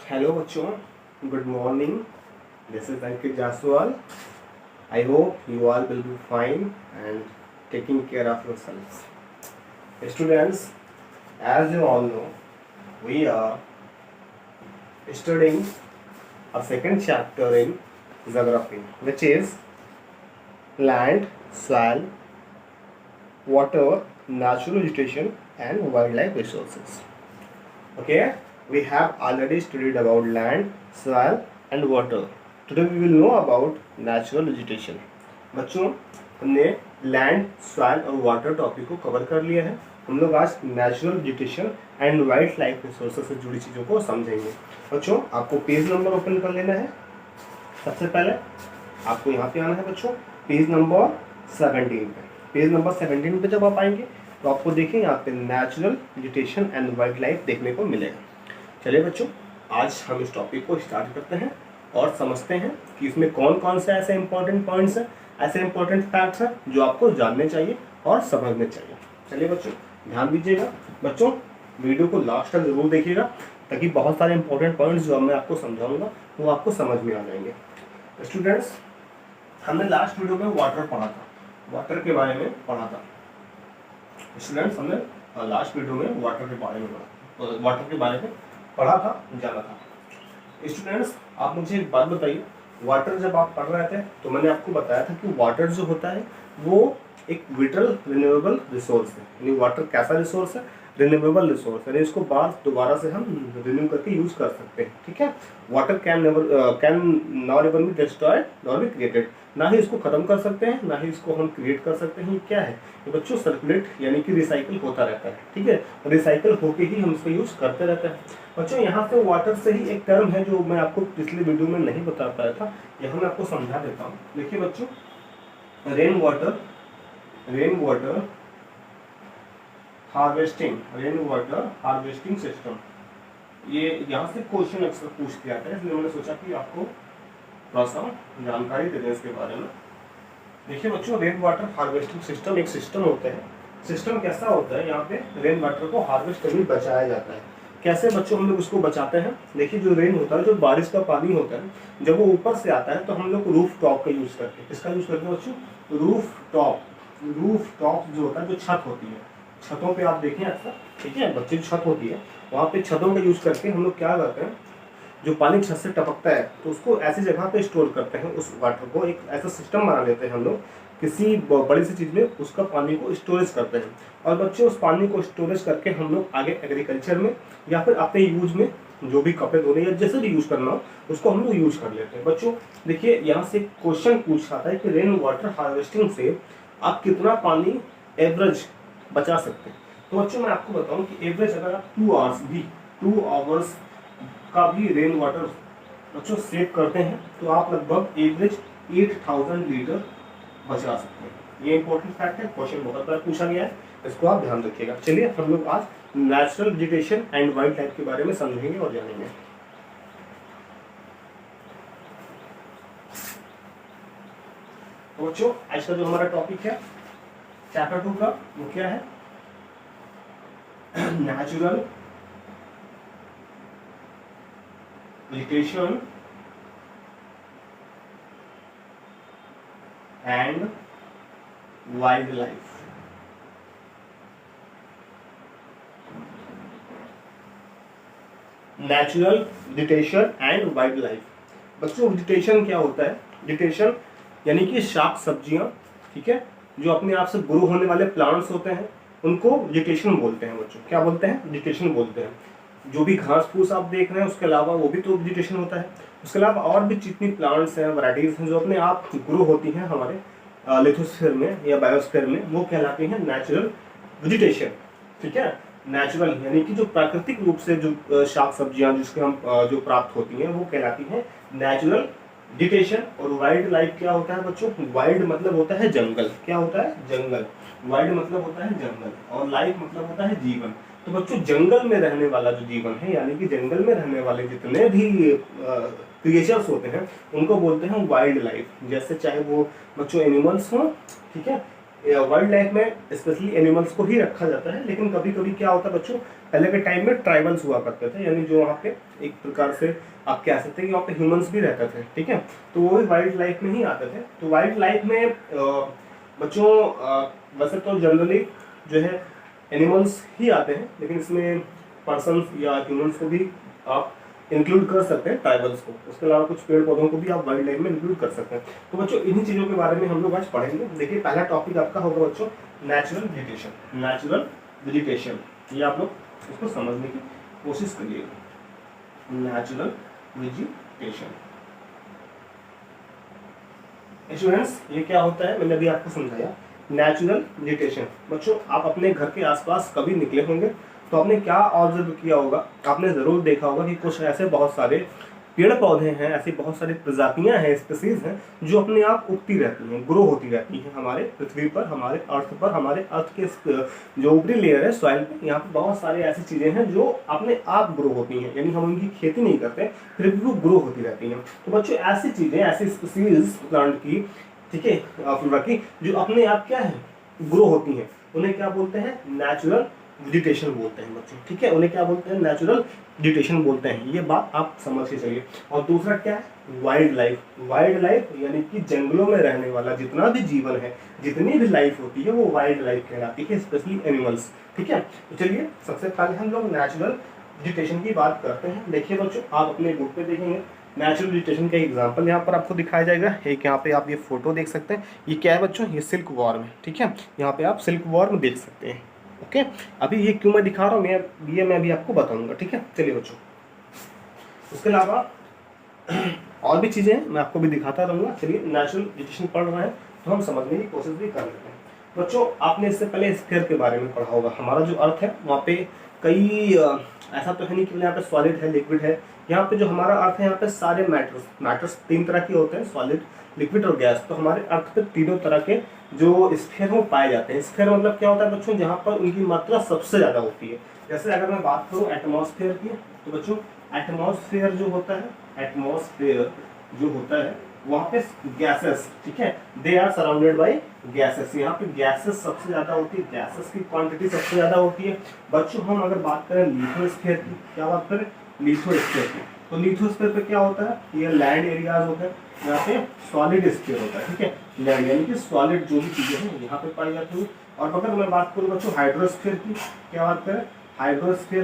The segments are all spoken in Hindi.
Hello बच्चों, good morning. This is Ankit Jaswal. I hope you all will be fine and taking care of yourselves. Students, as you all know, we are studying a second chapter in geography, which is land, soil, water, natural vegetation, and wildlife resources. Okay, we have already studied about land, soil and water. Today we will know about natural vegetation. बच्चों, हमने लैंड, सॉइल और वाटर टॉपिक को कवर कर लिया है. हम लोग आज natural vegetation and wild life resources से जुड़ी चीज़ों को समझेंगे. बच्चों, आपको पेज नंबर ओपन कर लेना है. सबसे पहले आपको यहाँ पे आना है बच्चों, पेज नंबर 17 पे. पेज नंबर 17 पे जब आप आएंगे तो आपको देखिए यहाँ पे natural vegetation and wild life देखने को मिलेगा. चलिए बच्चों, आज हम इस टॉपिक को स्टार्ट करते हैं और समझते हैं कि इसमें कौन कौन से ऐसे इंपॉर्टेंट पॉइंट्स हैं, ऐसे इंपॉर्टेंट फैक्ट्स हैं जो आपको जानने चाहिए और समझने चाहिए. चलिए बच्चों, ध्यान दीजिएगा. बच्चों, वीडियो को लास्ट तक जरूर देखिएगा ताकि बहुत सारे इंपॉर्टेंट पॉइंट्स जो मैं आपको समझाऊंगा वो आपको समझ में आ जाएंगे. स्टूडेंट्स, हमने लास्ट वीडियो में वाटर पढ़ा था, वाटर के बारे में पढ़ा था. स्टूडेंट्स, हमने लास्ट वीडियो में वाटर के बारे में पढ़ा था, जाना था. स्टूडेंट्स, आप मुझे एक बात बताइए, वाटर जब आप पढ़ रहे थे तो मैंने आपको बताया था कि वाटर जो होता है वो एक विटल रिन्यूएबल रिसोर्स है. यानी वाटर कैसा रिसोर्स है? रिन्यूएबल रिसोर्स, यानी इसको दोबारा से हम रिन्यू करके यूज कर सकते हैं. ठीक है. Water can not ever be destroyed not be created. ना ही इसको खत्म कर सकते हैं, ना ही इसको हम क्रिएट कर सकते हैं. ये क्या है? ये बच्चों सर्कुलेट यानी कि रिसाइकिल होता रहता है. ठीक है. रिसाइकिल होके ही हम इसका यूज करते रहते हैं. बच्चों, यहाँ से वाटर से ही एक टर्म है जो मैं आपको पिछले वीडियो में नहीं बता पाया था, यहाँ मैं आपको समझा देता हूँ. देखिए बच्चों, रेन वाटर हार्वेस्टिंग सिस्टम, ये यहाँ से क्वेश्चन अक्सर पूछ दिया था, इसलिए मैंने सोचा कि आपको थोड़ा सा जानकारी दे दें इसके बारे में. देखिए बच्चों, रेन वाटर हार्वेस्टिंग सिस्टम एक सिस्टम होता है. सिस्टम कैसा होता है? यहाँ पे रेन वाटर को हार्वेस्ट करके बचाया जाता है. कैसे बच्चों हम लोग उसको बचाते हैं? देखिए, जो रेन होता है, जो बारिश का पानी होता है, जब वो ऊपर से आता है तो हम लोग रूफ टॉप का यूज करते हैं. किसका यूज करते हैं बच्चों? रूफ टॉप जो होता है, जो छत होती है, छतों पे आप देखें अक्सर. ठीक है बच्चे, छत होती है, वहाँ पे छतों का यूज करके हम लोग क्या करते हैं, जो पानी छत से टपकता है तो उसको ऐसी जगह पे स्टोर करते हैं. उस वाटर को एक ऐसा सिस्टम बना लेते हैं हम लोग, किसी बड़ी सी चीज़ में उसका पानी को स्टोरेज करते हैं. और बच्चों, उस पानी को स्टोरेज करके हम लोग आगे एग्रीकल्चर में या फिर अपने यूज में, जो भी कपड़े धोने या जैसे भी यूज करना हो, उसको हम लोग यूज कर लेते हैं. बच्चों देखिए, यहाँ से क्वेश्चन पूछ रहा था कि रेन वाटर हार्वेस्टिंग से आप कितना पानी एवरेज बचा सकते हैं. तो बच्चों, मैं आपको बताऊं कि एवरेज अगर आप 2 आवर्स का भी रेन वाटर बच्चों सेव करते हैं तो आप लगभग एवरेज 8000 लीटर बचा सकते हैं. ये इंपॉर्टेंट फैक्ट है, क्वेश्चन बहुत बार पूछा गया है, इसको आप ध्यान रखिएगा. चलिए, हम लोग आज natural vegetation and wild life के बारे में समझेंगे और जानेंगे. तो बच्चों, आज का जो हमारा टॉपिक है चैप्टर 2 का, वो क्या है? Natural vegetation and wild life. Natural vegetation and wild life. बच्चों, वेजिटेशन क्या होता है? वेजिटेशन यानी कि शाक सब्जियां, ठीक है, जो अपने आप से ग्रो होने वाले प्लांट्स होते हैं, उनको वेजिटेशन बोलते हैं. बच्चों, क्या बोलते हैं? वेजिटेशन बोलते हैं. जो भी घास फूस आप देख रहे हैं उसके अलावा वो भी तो वेजिटेशन होता है. उसके अलावा और भी जितनी प्लांट्स हैं, वैराइटीज हैं, जो अपने आप ग्रो होती हैं हमारे लिथोस्फीयर में या बायोस्फीयर में, वो कहलाती हैं नेचुरल वेजिटेशन. ठीक है. नेचुरल यानी कि जो प्राकृतिक रूप से जो शाक सब्जियां जिसके हम जो प्राप्त होती हैं वो कहलाती हैं नेचुरल वेजिटेशन. और वाइल्ड लाइफ क्या होता है बच्चों? वाइल्ड मतलब होता है जंगल. क्या होता है? जंगल. वाइल्ड मतलब होता है जंगल और लाइफ मतलब होता है जीवन. तो बच्चों, जंगल में रहने वाला जो जीवन है, यानी कि जंगल में रहने वाले जितने भी क्रिएचर्स होते हैं उनको बोलते हैं वाइल्ड लाइफ. जैसे चाहे वो बच्चों एनिमल्स हों, ठीक है, वाइल्ड लाइफ में स्पेशली एनिमल्स को ही रखा जाता है, लेकिन कभी कभी क्या होता है बच्चों, पहले के टाइम में ट्राइबल्स हुआ करते थे, यानी जो वहाँ पे एक प्रकार से आप कह सकते हैं कि वहाँ पे ह्यूमंस भी रहते थे, ठीक है, तो वो भी वाइल्ड लाइफ में ही आते थे। तो वाइल्ड लाइफ में बच्चों वैसे तो जनरली जो है एनिमल्स ही आते हैं, लेकिन इसमें पर्सन्स या ह्यूमंस को भी आप इंक्लूड कर सकते हैं, ट्राइबल्स को। उसके अलावा कुछ पेड़ पौधों को भी आप वाइल्ड लाइफ में इंक्लूड कर सकते हैं। तो बच्चों इन्हीं चीज़ों के बारे में हम लोग आज पढ़ेंगे। देखिए पहला टॉपिक आपका होगा बच्चों नेचुरल वेजिटेशन। नेचुरल वेजिटेशन ये आप लोग इसको समझने की कोशिश करिएगा। नेचुरल वेजिटेशन स्टूडेंट्स ये क्या होता है, मैंने अभी आपको समझाया। नेचुरल वेजिटेशन बच्चों, आप अपने घर के आसपास कभी निकले होंगे तो आपने क्या ऑब्जर्व किया होगा, आपने ज़रूर देखा होगा कि कुछ ऐसे बहुत सारे पेड़ पौधे हैं, ऐसी बहुत सारी प्रजातियां हैं, स्पीसीज हैं जो अपने आप उगती रहती हैं, ग्रो होती रहती हैं हमारे पृथ्वी पर, हमारे अर्थ पर, हमारे अर्थ के जो ऊपरी लेयर है सॉइल पे। यहाँ पे बहुत सारी ऐसी चीज़ें हैं जो अपने आप ग्रो होती हैं, यानी हम उनकी खेती नहीं करते फिर भी वो ग्रो होती रहती हैं। तो बच्चों ऐसी चीज़ें, ऐसी स्पीसीज प्लांट की, ठीक है, फ्लोरा की, जो अपने आप क्या है ग्रो होती हैं, उन्हें क्या बोलते हैं, नेचुरल वेजिटेशन बोलते हैं बच्चों, ठीक है, उन्हें क्या बोलते हैं, नेचुरल वेजिटेशन बोलते हैं। ये बात आप समझ के चलिए। और दूसरा क्या है, वाइल्ड लाइफ। वाइल्ड लाइफ यानी कि जंगलों में रहने वाला जितना भी जीवन है, जितनी भी लाइफ होती है वो वाइल्ड लाइफ कहलाती है, स्पेशली एनिमल्स, ठीक है। तो चलिए सबसे पहले हम लोग नेचुरल वेजिटेशन की बात करते हैं। देखिए बच्चों आप अपने बुक पे देखेंगे नेचुरल वेजिटेशन का एग्जाम्पल यहाँ पर आपको दिखाया जाएगा। एक यहाँ पे आप ये फोटो देख सकते हैं, ये क्या है बच्चों, ये सिल्क वॉर्म है, ठीक है, यहाँ पे आप सिल्क वॉर्म देख सकते हैं। ओके, अभी ये क्यों मैं दिखा रहा हूँ, मैं अभी आपको बताऊंगा, ठीक है। चलिए बच्चों उसके अलावा और भी चीज़ें मैं आपको भी दिखाता रहूँगा। चलिए नेचुरल वेजिटेशन पढ़ रहे हैं तो हम समझने की कोशिश भी कर लेते हैं। बच्चों आपने इससे पहले स्फीयर के बारे में पढ़ा होगा। हमारा जो अर्थ है वहाँ पे कई ऐसा तो है नहीं कि यहाँ पे सॉलिड है, लिक्विड है। यहाँ पे जो हमारा अर्थ है, यहाँ पे सारे मैटर्स 3 तरह के होते हैं, सॉलिड, लिक्विड और गैस। तो हमारे अर्थ पे तीनों तरह के जो स्फीयर वो पाए जाते हैं। स्फीयर मतलब क्या होता है बच्चों, जहाँ पर उनकी मात्रा सबसे ज़्यादा होती है। जैसे अगर मैं बात करूँ एटमॉस्फेयर की, तो बच्चों एटमॉस्फेयर जो होता है, एटमॉस्फेयर जो होता है वहाँ पे गैसेस, ठीक है, they are surrounded by gases. यहाँ पे गैसेस सबसे ज़्यादा होती है, गैसेस की क्वांटिटी सबसे ज़्यादा होती है। बच्चों हम अगर बात करें लिथोस्फीयर की, क्या बात करें, लिथोस्फीयर की, तो लिथोस्फीयर पे क्या होता है, ये लैंड एरियाज होते हैं, यहाँ पे सॉलिड स्फीयर होता है, ठीक है, लैंड यानी कि सॉलिड जो भी चीज़ें हैं यहाँ पे पाई जाती है। और अगर मैं बात करूँ बच्चों हाइड्रोस्फीयर की, क्या बात करें, हाइड्रोस्फीयर,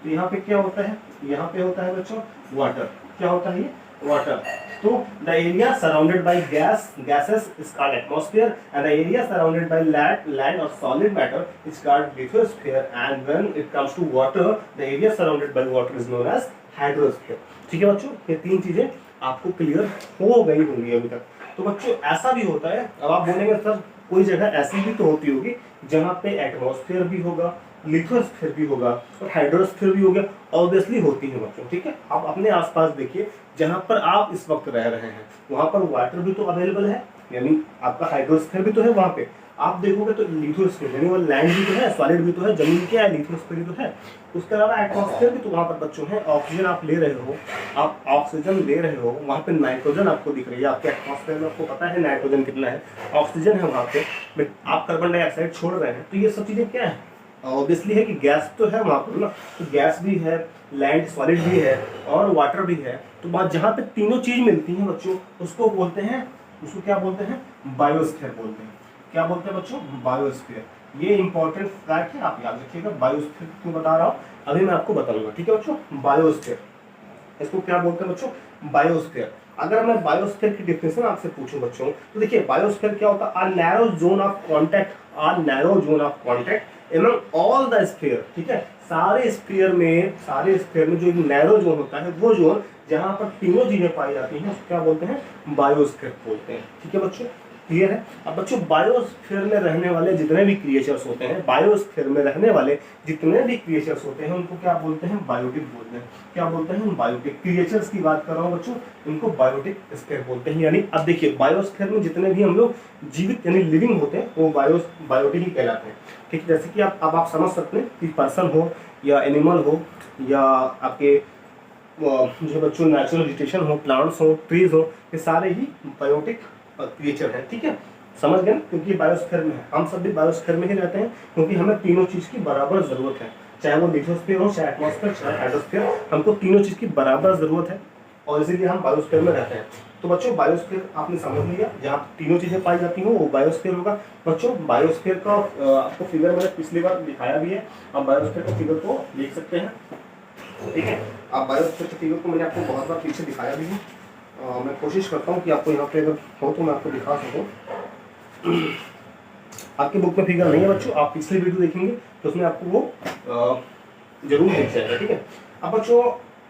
तो यहाँ पे क्या होता है, यहाँ पे होता है बच्चों वाटर। क्या होता है ये, वाटर। तो the area surrounded by gases is called atmosphere, and the area surrounded by land or solid matter is called lithosphere, and when it comes to water, the area surrounded by water is known as hydrosphere। ठीक है बच्चों, ये 3 चीजें आपको क्लियर हो गई होंगी अभी तक। तो बच्चों ऐसा भी होता है, अब आप बोलेंगे सर कोई जगह ऐसी भी तो होती होगी जहाँ पे एटमॉस्फेयर भी होगा, लिथोस्फीयर भी होगा और हाइड्रोस्फीयर भी होगा। ऑब्वियसली होती है बच्चों, ठीक है। आप अपने आसपास देखिए, जहाँ पर आप इस वक्त रह रहे हैं वहाँ पर वाटर भी तो अवेलेबल है, यानी आपका हाइड्रोस्फीयर भी तो है वहाँ पे। आप देखोगे तो लिथोस्फीयर यानी वो लैंड भी तो है, सॉलिड भी तो है, जमीन क्या है, लिथोस्फीयर भी तो है। उसके अलावा एटमॉस्फेयर भी तो वहाँ पर बच्चों है। ऑक्सीजन आप ले रहे हो, आप ऑक्सीजन ले रहे हो, वहाँ पे नाइट्रोजन आपको दिख रही है। आपके एटमॉस्फेयर में आपको पता है नाइट्रोजन कितना है, ऑक्सीजन है वहाँ पे, बट आप कार्बन डाइऑक्साइड छोड़ रहे हैं। तो ये सब चीज़ें क्या है, ऑब्वियसली है कि गैस तो है वहाँ पर ना, तो गैस भी है, लैंड सॉलिड भी है और वाटर भी है। तो बात जहाँ पे तीनों चीज मिलती हैं बच्चों, उसको बोलते हैं, उसको क्या बोलते हैं, बायोस्फीयर बोलते हैं। क्या बोलते हैं बच्चों, बायोस्फीयर। ये इंपॉर्टेंट फैक्ट है, आप याद रखिएगा। बायोस्फीयर क्यों बता रहा हूँ अभी मैं आपको बताऊंगा, ठीक है बच्चों। बायोस्फीयर, इसको क्या बोलते हैं बच्चों, बायोस्फीयर। अगर मैं बायोस्फीयर की डिफिनेशन आपसे पूछूं बच्चों, तो देखिए बायोस्फीयर क्या होता है, a narrow zone of contact, a narrow zone of contact among all the sphere, ठीक है। सारे स्फीयर में जो एक नैरो जोन होता है, वो जोन जहां पर तीनों चीजें पाई जाती हैं, उसको क्या बोलते हैं, बायोस्फीयर बोलते हैं, ठीक है बच्चों। क्लियर है। अब बच्चों बायोस्फीयर में रहने वाले जितने भी क्रिएचर्स होते हैं, बायोस्फीयर में रहने वाले जितने भी क्रिएचर्स होते हैं, उनको क्या बोलते हैं, बायोटिक बोलते हैं। क्या बोलते हैं, बायोटिक। क्रिएचर्स की बात कर रहा हूँ बच्चों, इनको बायोटिक स्फीयर बोलते हैं। यानी अब देखिए बायोस्फीयर में जितने भी हम लोग जीवित यानी लिविंग होते हैं वो बायोटिक ही कहलाते हैं, ठीक है। जैसे कि आप समझ सकते हैं कि पर्सन हो या एनिमल हो या आपके जो बच्चों नेचुरल वेजिटेशन हो, प्लांट्स हो, ट्रीज हो, ये सारे ही बायोटिक क्रिएचर है, ठीक है। समझ गए? क्योंकि बायोस्फीयर में है, हम सब भी बायोस्फीयर में ही रहते हैं, क्योंकि हमें तीनों चीज की बराबर जरूरत है, चाहे वो लिथोस्फीयर हो, चाहे एटमॉस्फेयर, चाहे हाइड्रोस्फीयर, हमको तीनों चीज की बराबर जरूरत है और इसीलिए हम बायोस्फीयर में रहते हैं। तो बच्चों बायोस्फीयर आपने समझ लिया, जहाँ तीनों चीजें पाई जाती हैं वो बायोस्फीयर होगा। बच्चों बायोस्फीयर का आपको फिगर मैंने पिछली बार दिखाया भी है, आप बायोस्फीयर का फिगर को देख सकते हैं, ठीक है। आप बायोस्फीयर के फिगर को मैंने आपको बहुत बार पीछे दिखाया भी है, मैं कोशिश करता हूँ कि आपको यहाँ पे अगर हो तो मैं आपको दिखा सकूँ। आपकी बुक में फिगर नहीं है बच्चों, आप पिछली वीडियो देखेंगे तो उसमें आपको वो जरूर दिख जाएगा, ठीक है। अब बच्चों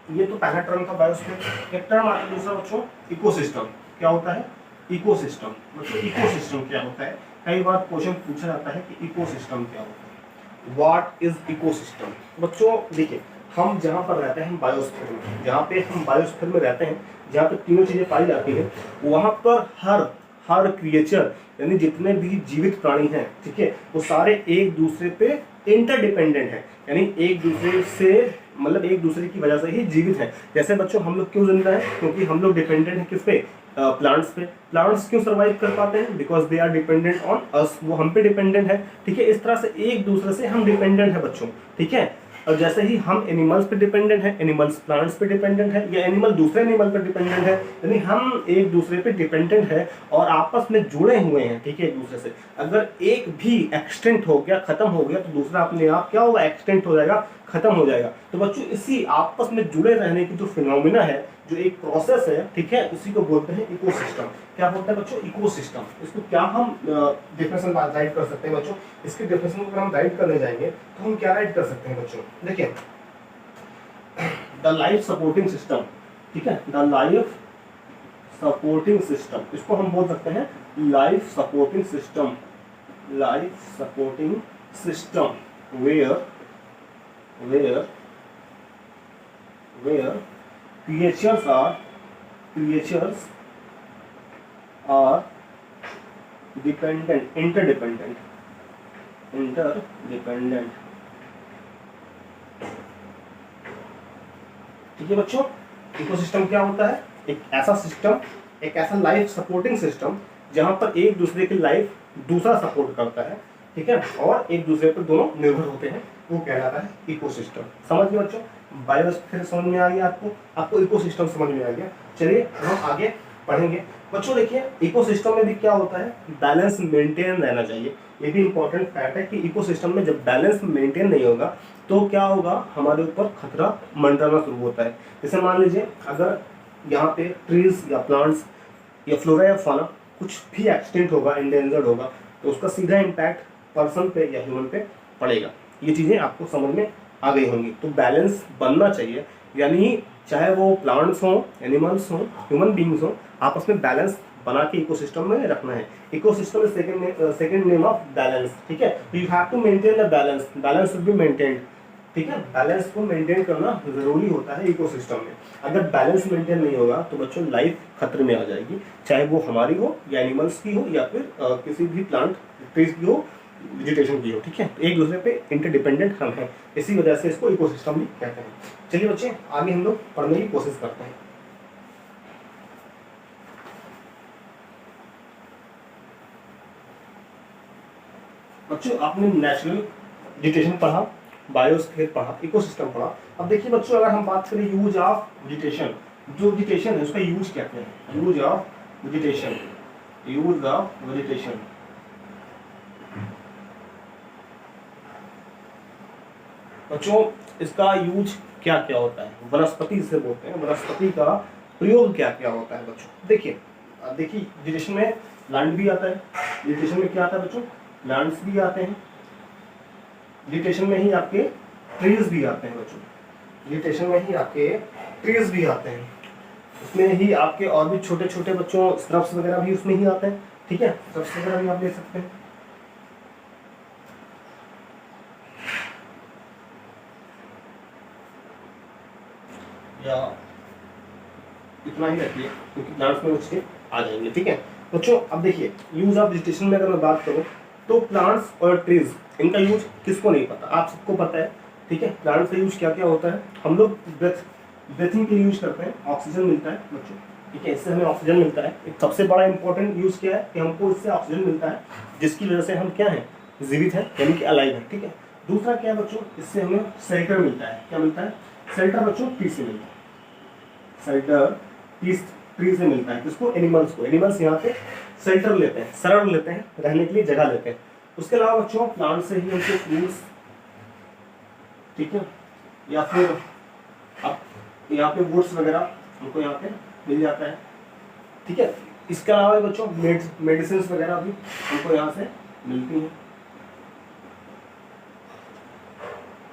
ये तो पहला टर्म था बायोस्फीयर। एक टर्म आता है दूसरा बच्चों इकोसिस्टम। क्या होता है? इकोसिस्टम। बच्चों इकोसिस्टम क्या होता है? कई बार क्वेश्चन पूछा जाता है कि इकोसिस्टम क्या होता है, व्हाट इज इकोसिस्टम। बच्चों देखिए, हम जहाँ पर रहते हैं बायोस्फीयर में, जहाँ पे हम बायोस्फीयर में रहते हैं, जहाँ पे तीनों चीजें पाई जाती हैं, वहाँ पर हर क्रिएचर यानी जितने भी जीवित प्राणी हैं, ठीक है, वो सारे एक दूसरे पे इंटरडिपेंडेंट हैं, यानी एक दूसरे से मतलब एक दूसरे की वजह से ही जीवित हैं। जैसे बच्चों हम लोग क्यों जिंदा हैं? क्योंकि हम लोग डिपेंडेंट हैं किस पे? प्लांट्स पे। प्लांट्स क्यों सर्वाइव कर पाते हैं? Because they are dependent on us, वो हम पे डिपेंडेंट है, ठीक है। इस तरह से एक दूसरे से हम डिपेंडेंट है बच्चों, ठीक है। और जैसे ही हम एनिमल्स पे डिपेंडेंट है, एनिमल्स प्लांट्स पे डिपेंडेंट है, या एनिमल दूसरे एनिमल पे डिपेंडेंट है, यानी हम एक दूसरे पे डिपेंडेंट है और आपस में जुड़े हुए हैं, ठीक है, एक दूसरे से। अगर एक भी एक्सटेंट हो गया, खत्म हो गया, तो दूसरा अपने आप क्या होगा? एक्सटेंट हो जाएगा, खत्म हो जाएगा। तो बच्चों इसी आपस में जुड़े रहने की जो फिनोमिना है, जो एक प्रोसेस है, ठीक है, उसी को बोलते हैं इकोसिस्टम। क्या बोलते हैं बच्चों? इकोसिस्टम। इसको क्या हम डेफिनेशन राइट कर सकते हैं बच्चों? इसके डेफिनेशन को अगर हम राइट करने जाएंगे तो हम क्या राइट कर सकते हैं बच्चों? देखिए, द लाइफ सपोर्टिंग सिस्टम, ठीक है, द लाइफ सपोर्टिंग सिस्टम, इसको हम बोल सकते हैं life supporting system. Life supporting system where creatures are dependent, interdependent, ठीक है बच्चों। इकोसिस्टम क्या होता है? एक ऐसा सिस्टम, एक ऐसा लाइफ सपोर्टिंग सिस्टम जहां पर एक दूसरे की लाइफ दूसरा सपोर्ट करता है, ठीक है, और एक दूसरे पर दोनों निर्भर होते हैं, वो कहलाता है इकोसिस्टम। समझ गए बच्चों? बायोस्फीयर समझ में आ गया आपको इकोसिस्टम समझ में आ गया। चलिए हम आगे पढ़ेंगे। बच्चों देखिए, इकोसिस्टम में भी क्या होता है? बैलेंस मेंटेन रहना चाहिए। ये भी इंपॉर्टेंट फैक्ट है कि इकोसिस्टम में जब बैलेंस मेंटेन नहीं होगा तो क्या होगा? हमारे ऊपर खतरा मंडराना शुरू होता है। जैसे मान लीजिए, अगर यहाँ पे ट्रीज या प्लांट्स या फ्लोरा या फाना कुछ भी एक्सटिंक्ट होगा, एंडेंजर्ड होगा, तो उसका सीधा इम्पैक्ट पर्सन पे या ह्यूमन पे पड़ेगा। ये चीजें आपको समझ में आ गई होंगी। तो बैलेंस बनना चाहिए, यानी चाहे वो प्लांट्स हो, एनिमल्स हो, ह्यूमन बींग्स हो, आपस में बैलेंस बना के इकोसिस्टम में रखना है। Ecosystem is second name of balance, ठीक है। You have to maintain the balance, balance should be maintained, ठीक है। बैलेंस को मेंटेन करना जरूरी होता है इकोसिस्टम में। अगर बैलेंस मेंटेन नहीं होगा तो बच्चों लाइफ खतरे में आ जाएगी, चाहे वो हमारी हो या एनिमल्स की हो या फिर किसी भी प्लांट ट्रीज की हो, वेजिटेशन की हो, ठीक है। एक दूसरे पे इंटरडिपेंडेंट हम हैं, इसी वजह से इसको इकोसिस्टम भी कहते हैं। चलिए बच्चे, आगे हम लोग पढ़ने की कोशिश करते हैं। बच्चों आपने नेचुरल वेजिटेशन पढ़ा, बायोस्फीयर पढ़ा, इकोसिस्टम पढ़ा। अब देखिए बच्चों, अगर हम बात करें यूज ऑफ वेजिटेशन, जो वेजिटेशन है उसका यूज कहते हैं use of vegetation. Use of vegetation, बच्चों इसका यूज क्या क्या होता है? वनस्पति से बोलते हैं, वनस्पति का प्रयोग क्या क्या होता है बच्चों? देखिए वेजिटेशन में प्लांट भी आता है, वेजिटेशन में क्या आता है बच्चों? प्लांट्स भी आते हैं, वेजिटेशन में ही आपके ट्रीज भी आते हैं बच्चों, वेजिटेशन में ही आपके ट्रीज भी आते हैं, उसमें ही आपके और भी छोटे छोटे बच्चों स्रब्स वगैरह भी उसमें ही आते हैं, ठीक है। स्रब्स वगैरह भी आप ले सकते हैं। या इतना ही रखिए क्योंकि प्लांट्स में उसके आ जाएंगे, ठीक है बच्चों। अब देखिए, यूज ऑफ वेजिटेशन में अगर मैं बात करूं तो प्लांट्स और ट्रीज, इनका यूज किसको नहीं पता? आप सबको पता है, ठीक है। प्लांट्स का यूज क्या क्या होता है? हम लोग ब्रेथिंग के यूज करते हैं, ऑक्सीजन मिलता है बच्चों, ठीक है, इससे हमें ऑक्सीजन मिलता है। एक सबसे बड़ा इंपॉर्टेंट यूज क्या है कि हमको इससे ऑक्सीजन मिलता है, जिसकी वजह से हम क्या है, जीवित हैं, यानी कि अलाइव है। ठीक है, दूसरा क्या है बच्चों, इससे हमें शेल्टर मिलता है। क्या मिलता है? शेल्टर बच्चों ट्री से मिलता है। शेल्टर ट्री से मिलता है। किसको? एनिमल्स को। एनिमल्स यहाँ पे शेल्टर लेते हैं, शरण लेते हैं, रहने के लिए जगह लेते हैं। उसके अलावा बच्चों प्लांट से ही हमको फ्रूट्स, ठीक है, या फिर अब यहाँ पे वुड्स वगैरह हमको यहाँ पे मिल जाता है। ठीक है, इसके अलावा बच्चों मेडिसिन वगैरह भी हमको यहाँ से मिलती हैं।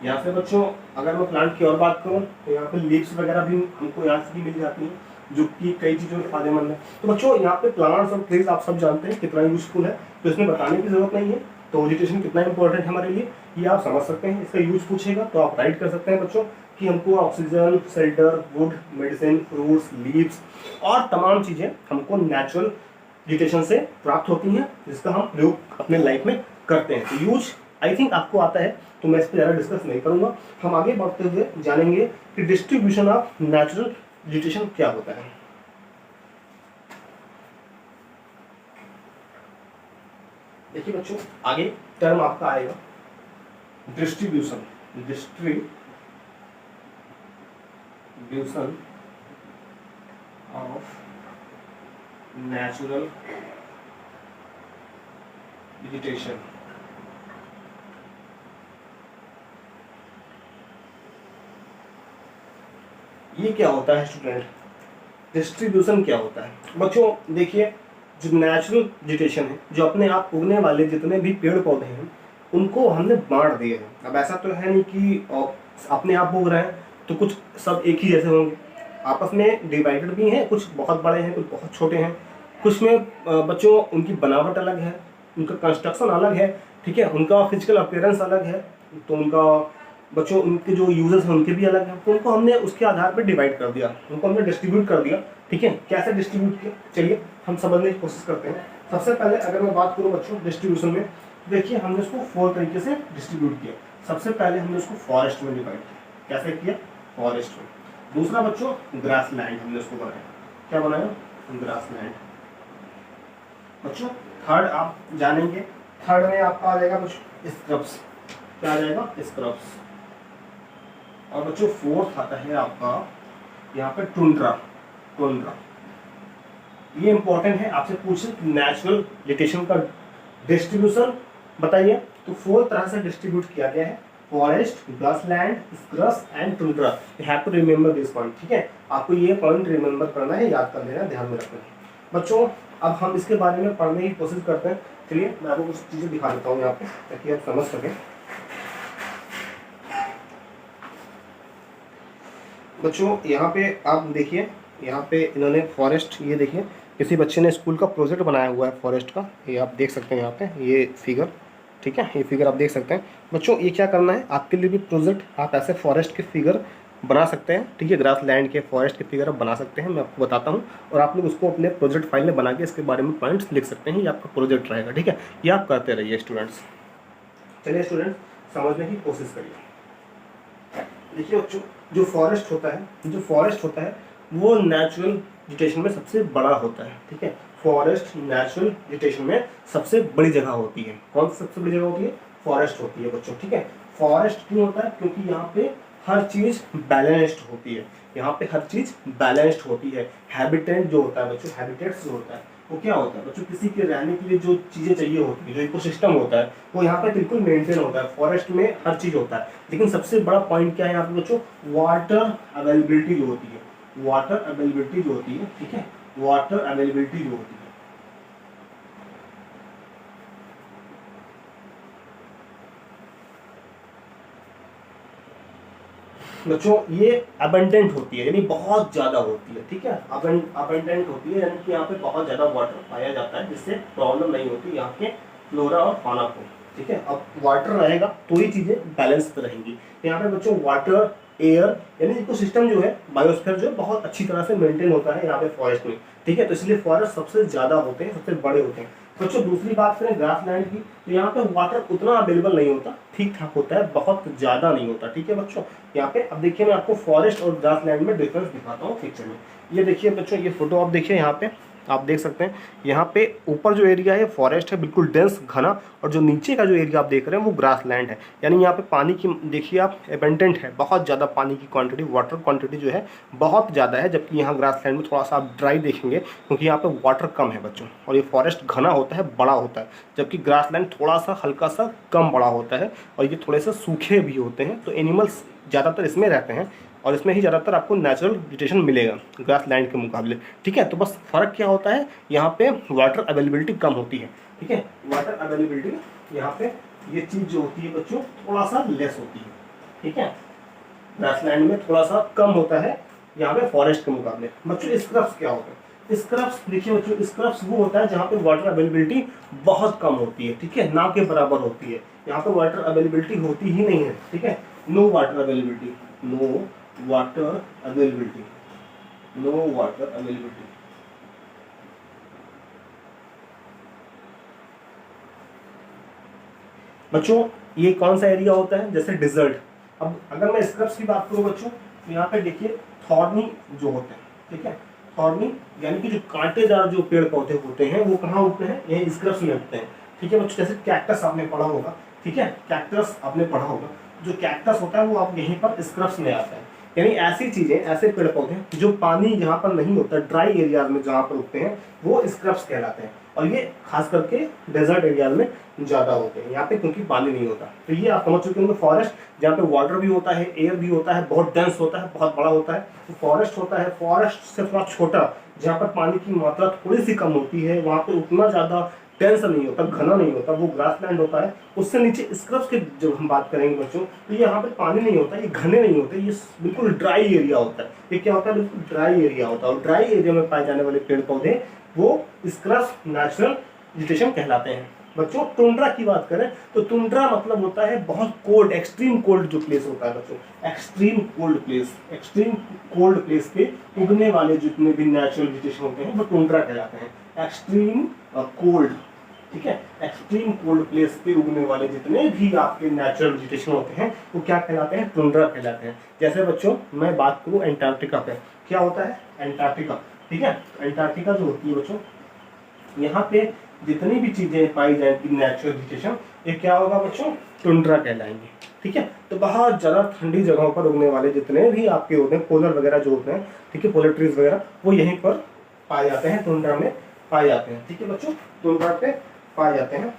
यहाँ से बच्चों अगर मैं प्लांट की और बात करूँ तो यहाँ पे लीव्स वगैरह भी हमको यहाँ से भी मिल जाती हैं, जो कि कई चीज़ों में फायदेमंद है। तो बच्चों यहाँ पे प्लांट्स और ट्रीज आप सब जानते हैं कितना यूजफुल है, तो इसमें बताने की जरूरत नहीं है। तो वेजिटेशन कितना इंपॉर्टेंट है हमारे लिए ये आप समझ सकते हैं। इसका यूज पूछेगा तो आप राइट कर सकते हैं बच्चों कि हमको oxygen, shelter, would, medicine, fruits, leaves और तमाम चीज़ें हमको नेचुरल वेजिटेशन से प्राप्त होती हैं, जिसका हम प्रयोग अपने लाइफ में करते हैं। तो यूज आई थिंक आपको आता है, तो मैं इस पर ज़्यादा डिस्कस नहीं करूँगा। हम आगे बढ़ते हुए जानेंगे कि डिस्ट्रीब्यूशन ऑफ नेचुरल वेजिटेशन क्या होता है। देखिए बच्चों, आगे टर्म आपका आएगा डिस्ट्रीब्यूशन ऑफ नेचुरल वेजिटेशन। ये क्या होता है स्टूडेंट? डिस्ट्रीब्यूशन क्या होता है बच्चों? देखिए, जो नेचुरल वेजिटेशन है, जो अपने आप उगने वाले जितने भी पेड़ पौधे हैं उनको हमने बांट दिए हैं। अब ऐसा तो है नहीं कि अपने आप उग रहे हैं तो कुछ सब एक ही जैसे होंगे, आपस में डिवाइडेड भी हैं, कुछ बहुत बड़े हैं, कुछ बहुत छोटे हैं। कुछ में बच्चों उनकी बनावट अलग है, उनका कंस्ट्रक्शन अलग है, ठीक है, उनका फिजिकल अपीयरेंस अलग है, तो उनका बच्चों उनके जो यूजर्स हैं उनके भी अलग हैं। तो उनको हमने उसके आधार पर डिवाइड कर दिया, उनको हमने डिस्ट्रीब्यूट कर दिया। ठीक है, कैसे डिस्ट्रीब्यूट किया चलिए हम समझने की कोशिश करते हैं। सबसे पहले अगर मैं बात करूँ बच्चों डिस्ट्रीब्यूशन में, देखिए हमने उसको 4 तरीके से डिस्ट्रीब्यूट किया। सबसे पहले हमने उसको फॉरेस्ट में डिवाइड किया। कैसे किया? फॉरेस्ट में। दूसरा बच्चों ग्रास लैंड हमने उसको बनाया। क्या बनाया? Grass land. बच्चों थर्ड आप जानेंगे, थर्ड में आपका आ जाएगा बच्चों स्क्रब्स। क्या आ जाएगा? स्क्रब्स। और बच्चों फोर्थ आता है आपका यहाँ पे टुंड्रा। ये इंपॉर्टेंट है, आपसे पूछे नेचुरल वेजिटेशन का डिस्ट्रीब्यूशन बताइए, तो 4 तरह से डिस्ट्रीब्यूट किया गया है। Forest, grassland, scrubs and tundra. You have to remember this point. ठीक है, आपको ये पॉइंट रिमेंबर करना है, याद कर लेना, ध्यान में रखना है। बच्चों अब हम इसके बारे में पढ़ने की कोशिश करते हैं। चलिए मैं आपको कुछ चीज़ें दिखा देता हूँ यहाँ पे ताकि आप समझ सकें। बच्चों यहाँ पे आप देखिए, यहाँ पे इन्होंने फॉरेस्ट, ये देखिए किसी बच्चे ने स्कूल का प्रोजेक्ट बनाया हुआ है फॉरेस्ट का, ये आप देख सकते हैं यहाँ पे ये फिगर। ठीक है, ये फिगर आप देख सकते हैं। बच्चों ये क्या करना है आपके लिए भी प्रोजेक्ट, आप ऐसे फॉरेस्ट के फिगर बना सकते हैं। ठीक है, ग्रास लैंड के, फॉरेस्ट के फिगर आप बना सकते हैं, मैं आपको बताता हूँ। और आप लोग उसको अपने प्रोजेक्ट फाइल में बना के इसके बारे में पॉइंट्स लिख सकते हैं, ये आपका प्रोजेक्ट रहेगा। ठीक है, ये आप करते रहिए स्टूडेंट्स। चलिए स्टूडेंट्स समझने की कोशिश करिए। देखिए बच्चों, जो फॉरेस्ट होता है वो नेचुरल वेजिटेशन में सबसे बड़ा होता है। ठीक है, फॉरेस्ट नेचुरल वेजिटेशन में सबसे बड़ी जगह होती है। कौन सी सबसे बड़ी जगह होती है? फॉरेस्ट होती है बच्चों। ठीक है, फॉरेस्ट क्यों होता है? क्योंकि यहाँ पे हर चीज बैलेंस्ड होती है। यहाँ पे हर चीज बैलेंस्ड होती है। हैबिटेट जो होता है बच्चों, हैबिटेट्स जो होता है वो क्या होता है बच्चों? किसी के रहने के लिए जो चीजें चाहिए होती है, जो इकोसिस्टम होता है वो यहाँ पे बिल्कुल मेंटेन होता है। फॉरेस्ट में हर चीज होता है, लेकिन सबसे बड़ा पॉइंट क्या है यहाँ पे बच्चों? वाटर अवेलेबिलिटी जो होती है, वाटर अवेलेबिलिटी जो होती है। ठीक है, वाटर अवेलेबिलिटी जो होती है, बच्चों ये अबंडेंट होती है, यानी बहुत ज़्यादा होती है। ठीक है, अबंडेंट होती है, यानी कि यहाँ पे बहुत ज़्यादा वाटर पाया जाता है, जिससे प्रॉब्लम नहीं होती यहाँ के फ्लोरा और फाना को। ठीक है, अब वाटर रहेगा तो ही चीज़ें बैलेंस रहेंगी। यहाँ पे बच्चों वाटर, एयर यानी इकोसिस्टम जो है, बायोस्फीयर जो है बहुत अच्छी तरह से मेंटेन होता है यहाँ पे फॉरेस्ट में। ठीक है, तो इसलिए फॉरेस्ट सबसे ज़्यादा होते हैं, सबसे बड़े होते हैं। बच्चों दूसरी बात करें ग्रासलैंड की, तो यहाँ पे वाटर उतना अवेलेबल नहीं होता, ठीक ठाक होता है, बहुत ज़्यादा नहीं होता। ठीक है बच्चों, यहाँ पे अब देखिए मैं आपको फॉरेस्ट और ग्रासलैंड में डिफरेंस दिखाता हूँ पिक्चर में। ये देखिए बच्चों, ये फोटो आप देखिए, यहाँ पे आप देख सकते हैं, यहाँ पे ऊपर जो एरिया है फॉरेस्ट है, बिल्कुल डेंस घना, और जो नीचे का जो एरिया आप देख रहे हैं वो ग्रासलैंड है। यानी यहाँ पे पानी की देखिए आप एबेंडेंट है, बहुत ज़्यादा पानी की क्वांटिटी, वाटर क्वांटिटी जो है बहुत ज़्यादा है, जबकि यहाँ ग्रासलैंड में थोड़ा सा आप ड्राई देखेंगे, क्योंकि यहाँ पे वाटर कम है बच्चों। और ये फॉरेस्ट घना होता है, बड़ा होता है, जबकि ग्रासलैंड थोड़ा सा हल्का सा कम बड़ा होता है, और ये थोड़े से सूखे भी होते हैं। तो एनिमल्स ज़्यादातर इसमें रहते हैं, और इसमें ही ज़्यादातर आपको नेचुरल वेजिटेशन मिलेगा ग्रासलैंड के मुकाबले। ठीक है, तो बस फ़र्क क्या होता है, यहाँ पे वाटर अवेलेबिलिटी कम होती है। ठीक है, वाटर अवेलेबिलिटी यहाँ पे ये चीज़ जो होती है बच्चों थोड़ा सा लेस होती है। ठीक है, ग्रासलैंड में थोड़ा सा कम होता है यहाँ पे फॉरेस्ट के मुकाबले। बच्चों स्क्रब्स क्या होता है, स्क्रब्स देखिए बच्चों, स्क्रब्स वो होता है जहाँ पे वाटर अवेलेबिलिटी बहुत कम होती है। ठीक है, ना के बराबर होती है, यहाँ पे वाटर अवेलेबिलिटी होती ही नहीं है। ठीक है, no water availability, no water availability, no water availability. बच्चों ये कौन सा एरिया होता है, जैसे डिजर्ट। अब अगर मैं स्क्रब्स की बात करूं बच्चों, तो यहाँ पे देखिए थॉर्नी जो होते हैं। ठीक है, थॉर्नी यानी कि जो कांटेदार जो पेड़ पौधे होते हैं वो कहाँ उगते हैं, यही स्क्रब्स में उगते हैं। ठीक है बच्चों, जैसे कैक्टस आपने पढ़ा होगा। ठीक है, कैक्टस आपने पढ़ा होगा, जो कैक्टस होता है वो आप यहीं पर स्क्रब्स में आता है। यानी ऐसी चीजें, ऐसे पेड़ पौधे जो पानी जहाँ पर नहीं होता, ड्राई एरियाज में जहाँ पर उगते हैं वो स्क्रब्स कहलाते हैं, और ये खास करके डेजर्ट एरियाज में ज़्यादा होते हैं यहाँ पे, क्योंकि पानी नहीं होता। तो ये आप समझ चुके होंगे, फॉरेस्ट जहाँ पे वाटर भी होता है, एयर भी होता है, बहुत डेंस होता है, बहुत बड़ा होता है, तो फॉरेस्ट होता है। फॉरेस्ट से थोड़ा छोटा, जहाँ पर पानी की मात्रा थोड़ी सी कम होती है, वहाँ पे उतना ज़्यादा डेंस नहीं होता, घना नहीं होता, वो ग्रासलैंड होता है। उससे नीचे स्क्रब्स की जब हम बात करेंगे बच्चों, तो ये यहाँ पे पानी नहीं होता, ये घने नहीं होते, ये बिल्कुल ड्राई एरिया होता है। ये क्या होता है, बिल्कुल ड्राई एरिया होता है, और ड्राई एरिया में पाए जाने वाले पेड़ पौधे वो स्क्रब्स नेचुरल वेजिटेशन कहलाते हैं। बच्चों टुंड्रा की बात करें तो टुंड्रा मतलब होता है बहुत कोल्ड, एक्सट्रीम कोल्ड जो प्लेस होता है बच्चों, extreme cold place, extreme cold place पे उगने वाले जितने भी नेचुरल वेजिटेशन होते हैं वो टुंड्रा कहलाते हैं, एक्सट्रीम कोल्ड। ठीक है, एक्सट्रीम कोल्ड प्लेस पे उगने वाले जितने भी आपके नेचुरल वेजिटेशन होते हैं वो क्या कहलाते हैं, टुंड्रा कहलाते हैं। जैसे बच्चों मैं बात करूं एंटार्क्टिका पे, क्या होता है एंटार्क्टिका। ठीक है, एंटार्क्टिका जो होती है बच्चों, यहाँ पे जितनी भी चीजें पाई जाएंगी नेचुरल वेजिटेशन, ये क्या होगा बच्चों, टुंड्रा कहलाएंगे। ठीक है, तो बहुत ज़्यादा ठंडी जगहों पर उगने वाले जितने भी आपके होते हैं पोलर वगैरह जो होते हैं, ठीक है, पोलर ट्रीज वगैरह, वो यहीं पर पाए जाते हैं, टुंड्रा में पाए जाते हैं। ठीक है बच्चों, टुंड्रा पे पाए जाते हैं।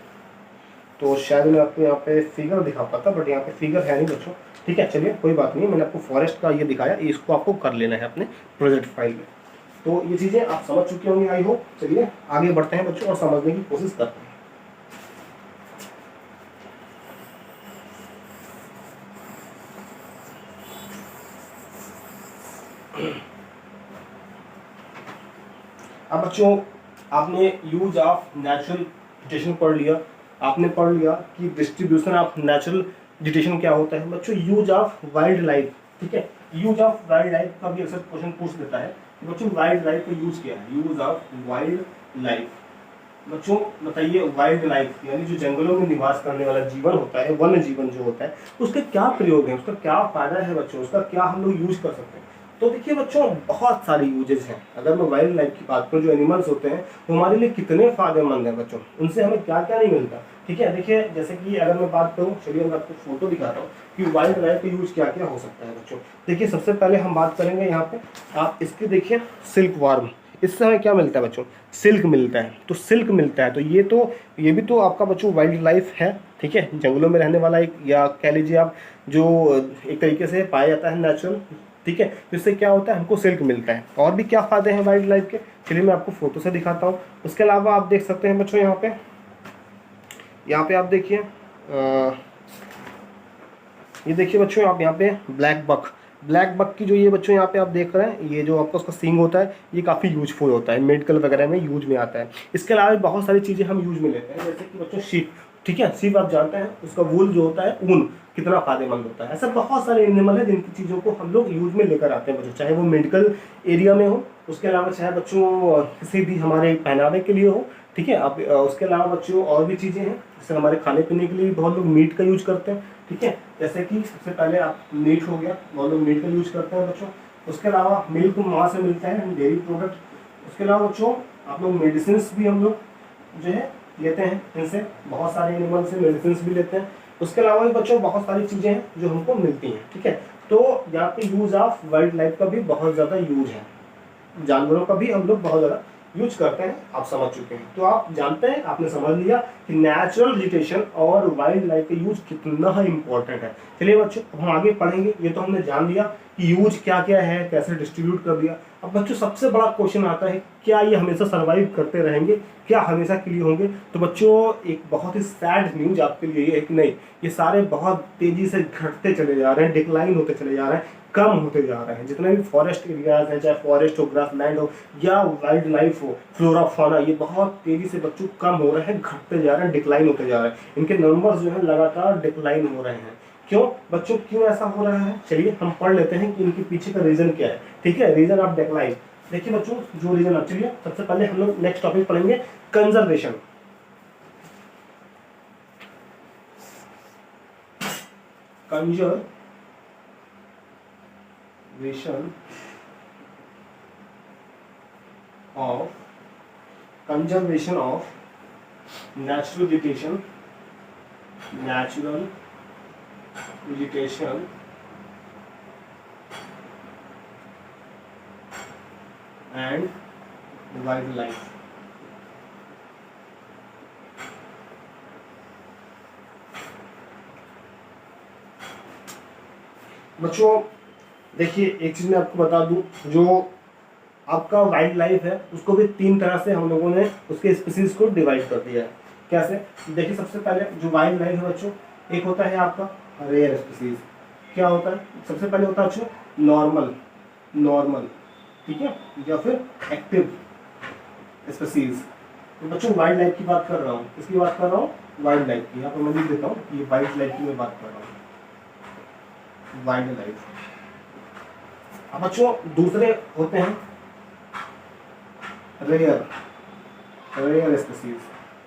तो शायद मैं आपको यहाँ पे फिगर दिखा पाता, बट यहाँ पे फिगर है नहीं बच्चों। ठीक है, चलिए कोई बात नहीं, मैंने आपको फॉरेस्ट का ये दिखाया, इसको आपको कर लेना है अपने प्रोजेक्ट फाइल में। तो ये चीज़ें आप समझ चुके होंगे आई होप। चलिए आगे बढ़ते हैं बच्चों और समझने की कोशिश करते हैं। अब बच्चों आपने यूज ऑफ नेचुरल वेजिटेशन पढ़ लिया, आपने पढ़ लिया कि डिस्ट्रीब्यूशन ऑफ नेचुरल वेजिटेशन क्या होता है। बच्चों यूज ऑफ वाइल्ड लाइफ, ठीक है, यूज ऑफ वाइल्ड लाइफ का भी अक्सर क्वेश्चन पूछ देता है कि बच्चों वाइल्ड लाइफ का यूज क्या है, यूज ऑफ वाइल्ड लाइफ। बच्चों बताइए वाइल्ड लाइफ यानी जो जंगलों में निवास करने वाला जीवन होता है, वन्य जीवन जो होता है, उसके क्या प्रयोग है, उसका क्या फायदा है बच्चों, उसका क्या हम लोग यूज कर सकते हैं। तो देखिए बच्चों बहुत सारी यूजेज हैं। अगर मैं वाइल्ड लाइफ की बात करूँ, जो एनिमल्स होते हैं वो हमारे लिए कितने फायदेमंद हैं बच्चों, उनसे हमें क्या क्या नहीं मिलता। ठीक है, देखिए जैसे कि अगर मैं बात करूँ, चलिए मैं आपको फोटो दिखाता हूँ कि वाइल्ड लाइफ का यूज क्या क्या हो सकता है बच्चों। देखिए सबसे पहले हम बात करेंगे यहाँ पे, आप इसके देखिए सिल्क वार्म, इससे हमें क्या मिलता है बच्चों, सिल्क मिलता है। तो सिल्क मिलता है, तो ये भी तो आपका बच्चों वाइल्ड लाइफ है। ठीक है, जंगलों में रहने वाला एक, या कह लीजिए आप, जो एक तरीके से पाया जाता है नेचुरल। ठीक है, तो इससे क्या होता है, हमको सिल्क मिलता है। और भी क्या फ़ायदे हैं वाइल्ड लाइफ के, चलिए मैं आपको फोटो से दिखाता हूँ। उसके अलावा आप देख सकते हैं बच्चों यहाँ पे आप देखिए, ये देखिए बच्चों, आप यहाँ पे ब्लैक बक की जो ये बच्चों यहाँ पे आप देख रहे हैं, ये जो आपका उसका सींग होता है, ये काफ़ी यूजफुल होता है, मेडिकल वगैरह में यूज में आता है। इसके अलावा बहुत सारी चीज़ें हम यूज में लेते हैं, जैसे कि बच्चों शीप। ठीक है, शीप आप जानते हैं, उसका वूल जो होता है, ऊन कितना फायदेमंद होता है। ऐसा बहुत सारे एनिमल है जिनकी चीज़ों को हम लोग यूज में लेकर आते हैं बच्चों, चाहे वो मेडिकल एरिया में हो, उसके अलावा चाहे बच्चों किसी भी हमारे पहनावे के लिए हो, ठीक है। अब उसके अलावा बच्चों और भी चीज़ें हैं, जैसे हमारे खाने पीने के लिए बहुत लोग मीट का यूज करते हैं, ठीक है। जैसे कि सबसे पहले आप मीट हो गया, बहुत लोग मीट का यूज करते हैं बच्चों। उसके अलावा मिल्क वहाँ से मिलता है, डेयरी प्रोडक्ट। उसके अलावा बच्चों आप लोग मेडिसिन भी हम लोग जो है लेते हैं, इनसे बहुत सारे एनिमल से मेडिसिन भी लेते हैं। उसके अलावा भी बच्चों बहुत सारी चीज़ें हैं जो हमको मिलती हैं, ठीक है। तो यहाँ पे यूज ऑफ वाइल्ड लाइफ का भी बहुत ज़्यादा यूज है, जानवरों का भी हम लोग बहुत ज़्यादा यूज करते हैं, आप समझ चुके हैं। तो आप जानते हैं, आपने समझ लिया कि नेचुरल वेजिटेशन और वाइल्ड लाइफ का यूज कितना इंपॉर्टेंट है। चलिए बच्चों हम आगे पढ़ेंगे। ये तो हमने जान लिया कि यूज क्या क्या है, कैसे डिस्ट्रीब्यूट कर दिया। अब बच्चों सबसे बड़ा क्वेश्चन आता है, क्या ये हमेशा सर्वाइव करते रहेंगे, क्या हमेशा के लिए होंगे? तो बच्चों एक बहुत ही सैड न्यूज आपके लिए है कि नहीं, ये सारे बहुत तेजी से घटते चले जा रहे हैं, डिक्लाइन होते चले जा रहे हैं, कम होते जा रहे हैं। जितने भी फॉरेस्ट एरियाज हैं, चाहे फॉरेस्ट हो, ग्रासलैंड हो या वाइल्ड लाइफ हो, फ्लोरा फौना, ये बहुत तेजी से बच्चों कम हो रहे हैं, घटते जा रहे हैं, डिक्लाइन होते जा रहे हैं। इनके नंबर्स जो है लगातार डिक्लाइन हो रहे हैं। क्यों बच्चों, क्यों ऐसा हो रहा है? चलिए हम पढ़ लेते हैं कि इनके पीछे का रीजन क्या है, ठीक है। रीजन ऑफ डिक्लाइन, देखिए बच्चों जो रीजन, चलिए सबसे पहले हम लोग नेक्स्ट टॉपिक पढ़ेंगे, conservation. Conservation of natural vegetation and wildlife। बच्चों देखिए एक चीज मैं आपको बता दूं, जो आपका वाइल्ड लाइफ है उसको भी तीन तरह से हम लोगों ने उसके स्पीसीज को डिवाइड कर दिया है। कैसे? देखिए सबसे पहले जो वाइल्ड लाइफ है बच्चों, एक होता है आपका रेयर स्पीसीज। क्या होता है? सबसे पहले होता है बच्चों नॉर्मल, ठीक है, या फिर एक्टिव स्पीसीज। तो बच्चों वाइल्ड लाइफ की बात कर रहा हूँ, किसकी बात कर रहा हूँ? वाइल्ड लाइफ की। यहाँ पर मैं लिख देता हूँ, ये वाइल्ड लाइफ की मैं बात कर रहा हूँ, वाइल्ड लाइफ। अब बच्चों दूसरे होते हैं रेयर स्पीसीज।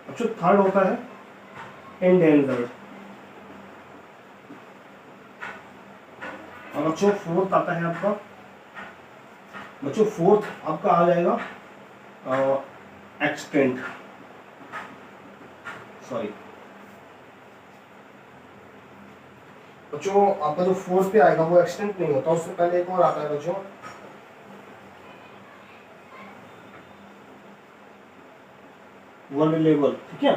बच्चों थर्ड होता है एंडेंजर्ड। और बच्चों फोर्थ आता है आपका, बच्चों फोर्थ आपका आ जाएगा एक्सटेंट, सॉरी बच्चों आपका जो फोर्थ पे आएगा वो एक्सटेंट नहीं होता, उससे पहले एक और आता है बच्चों वल्नरेबल, ठीक है,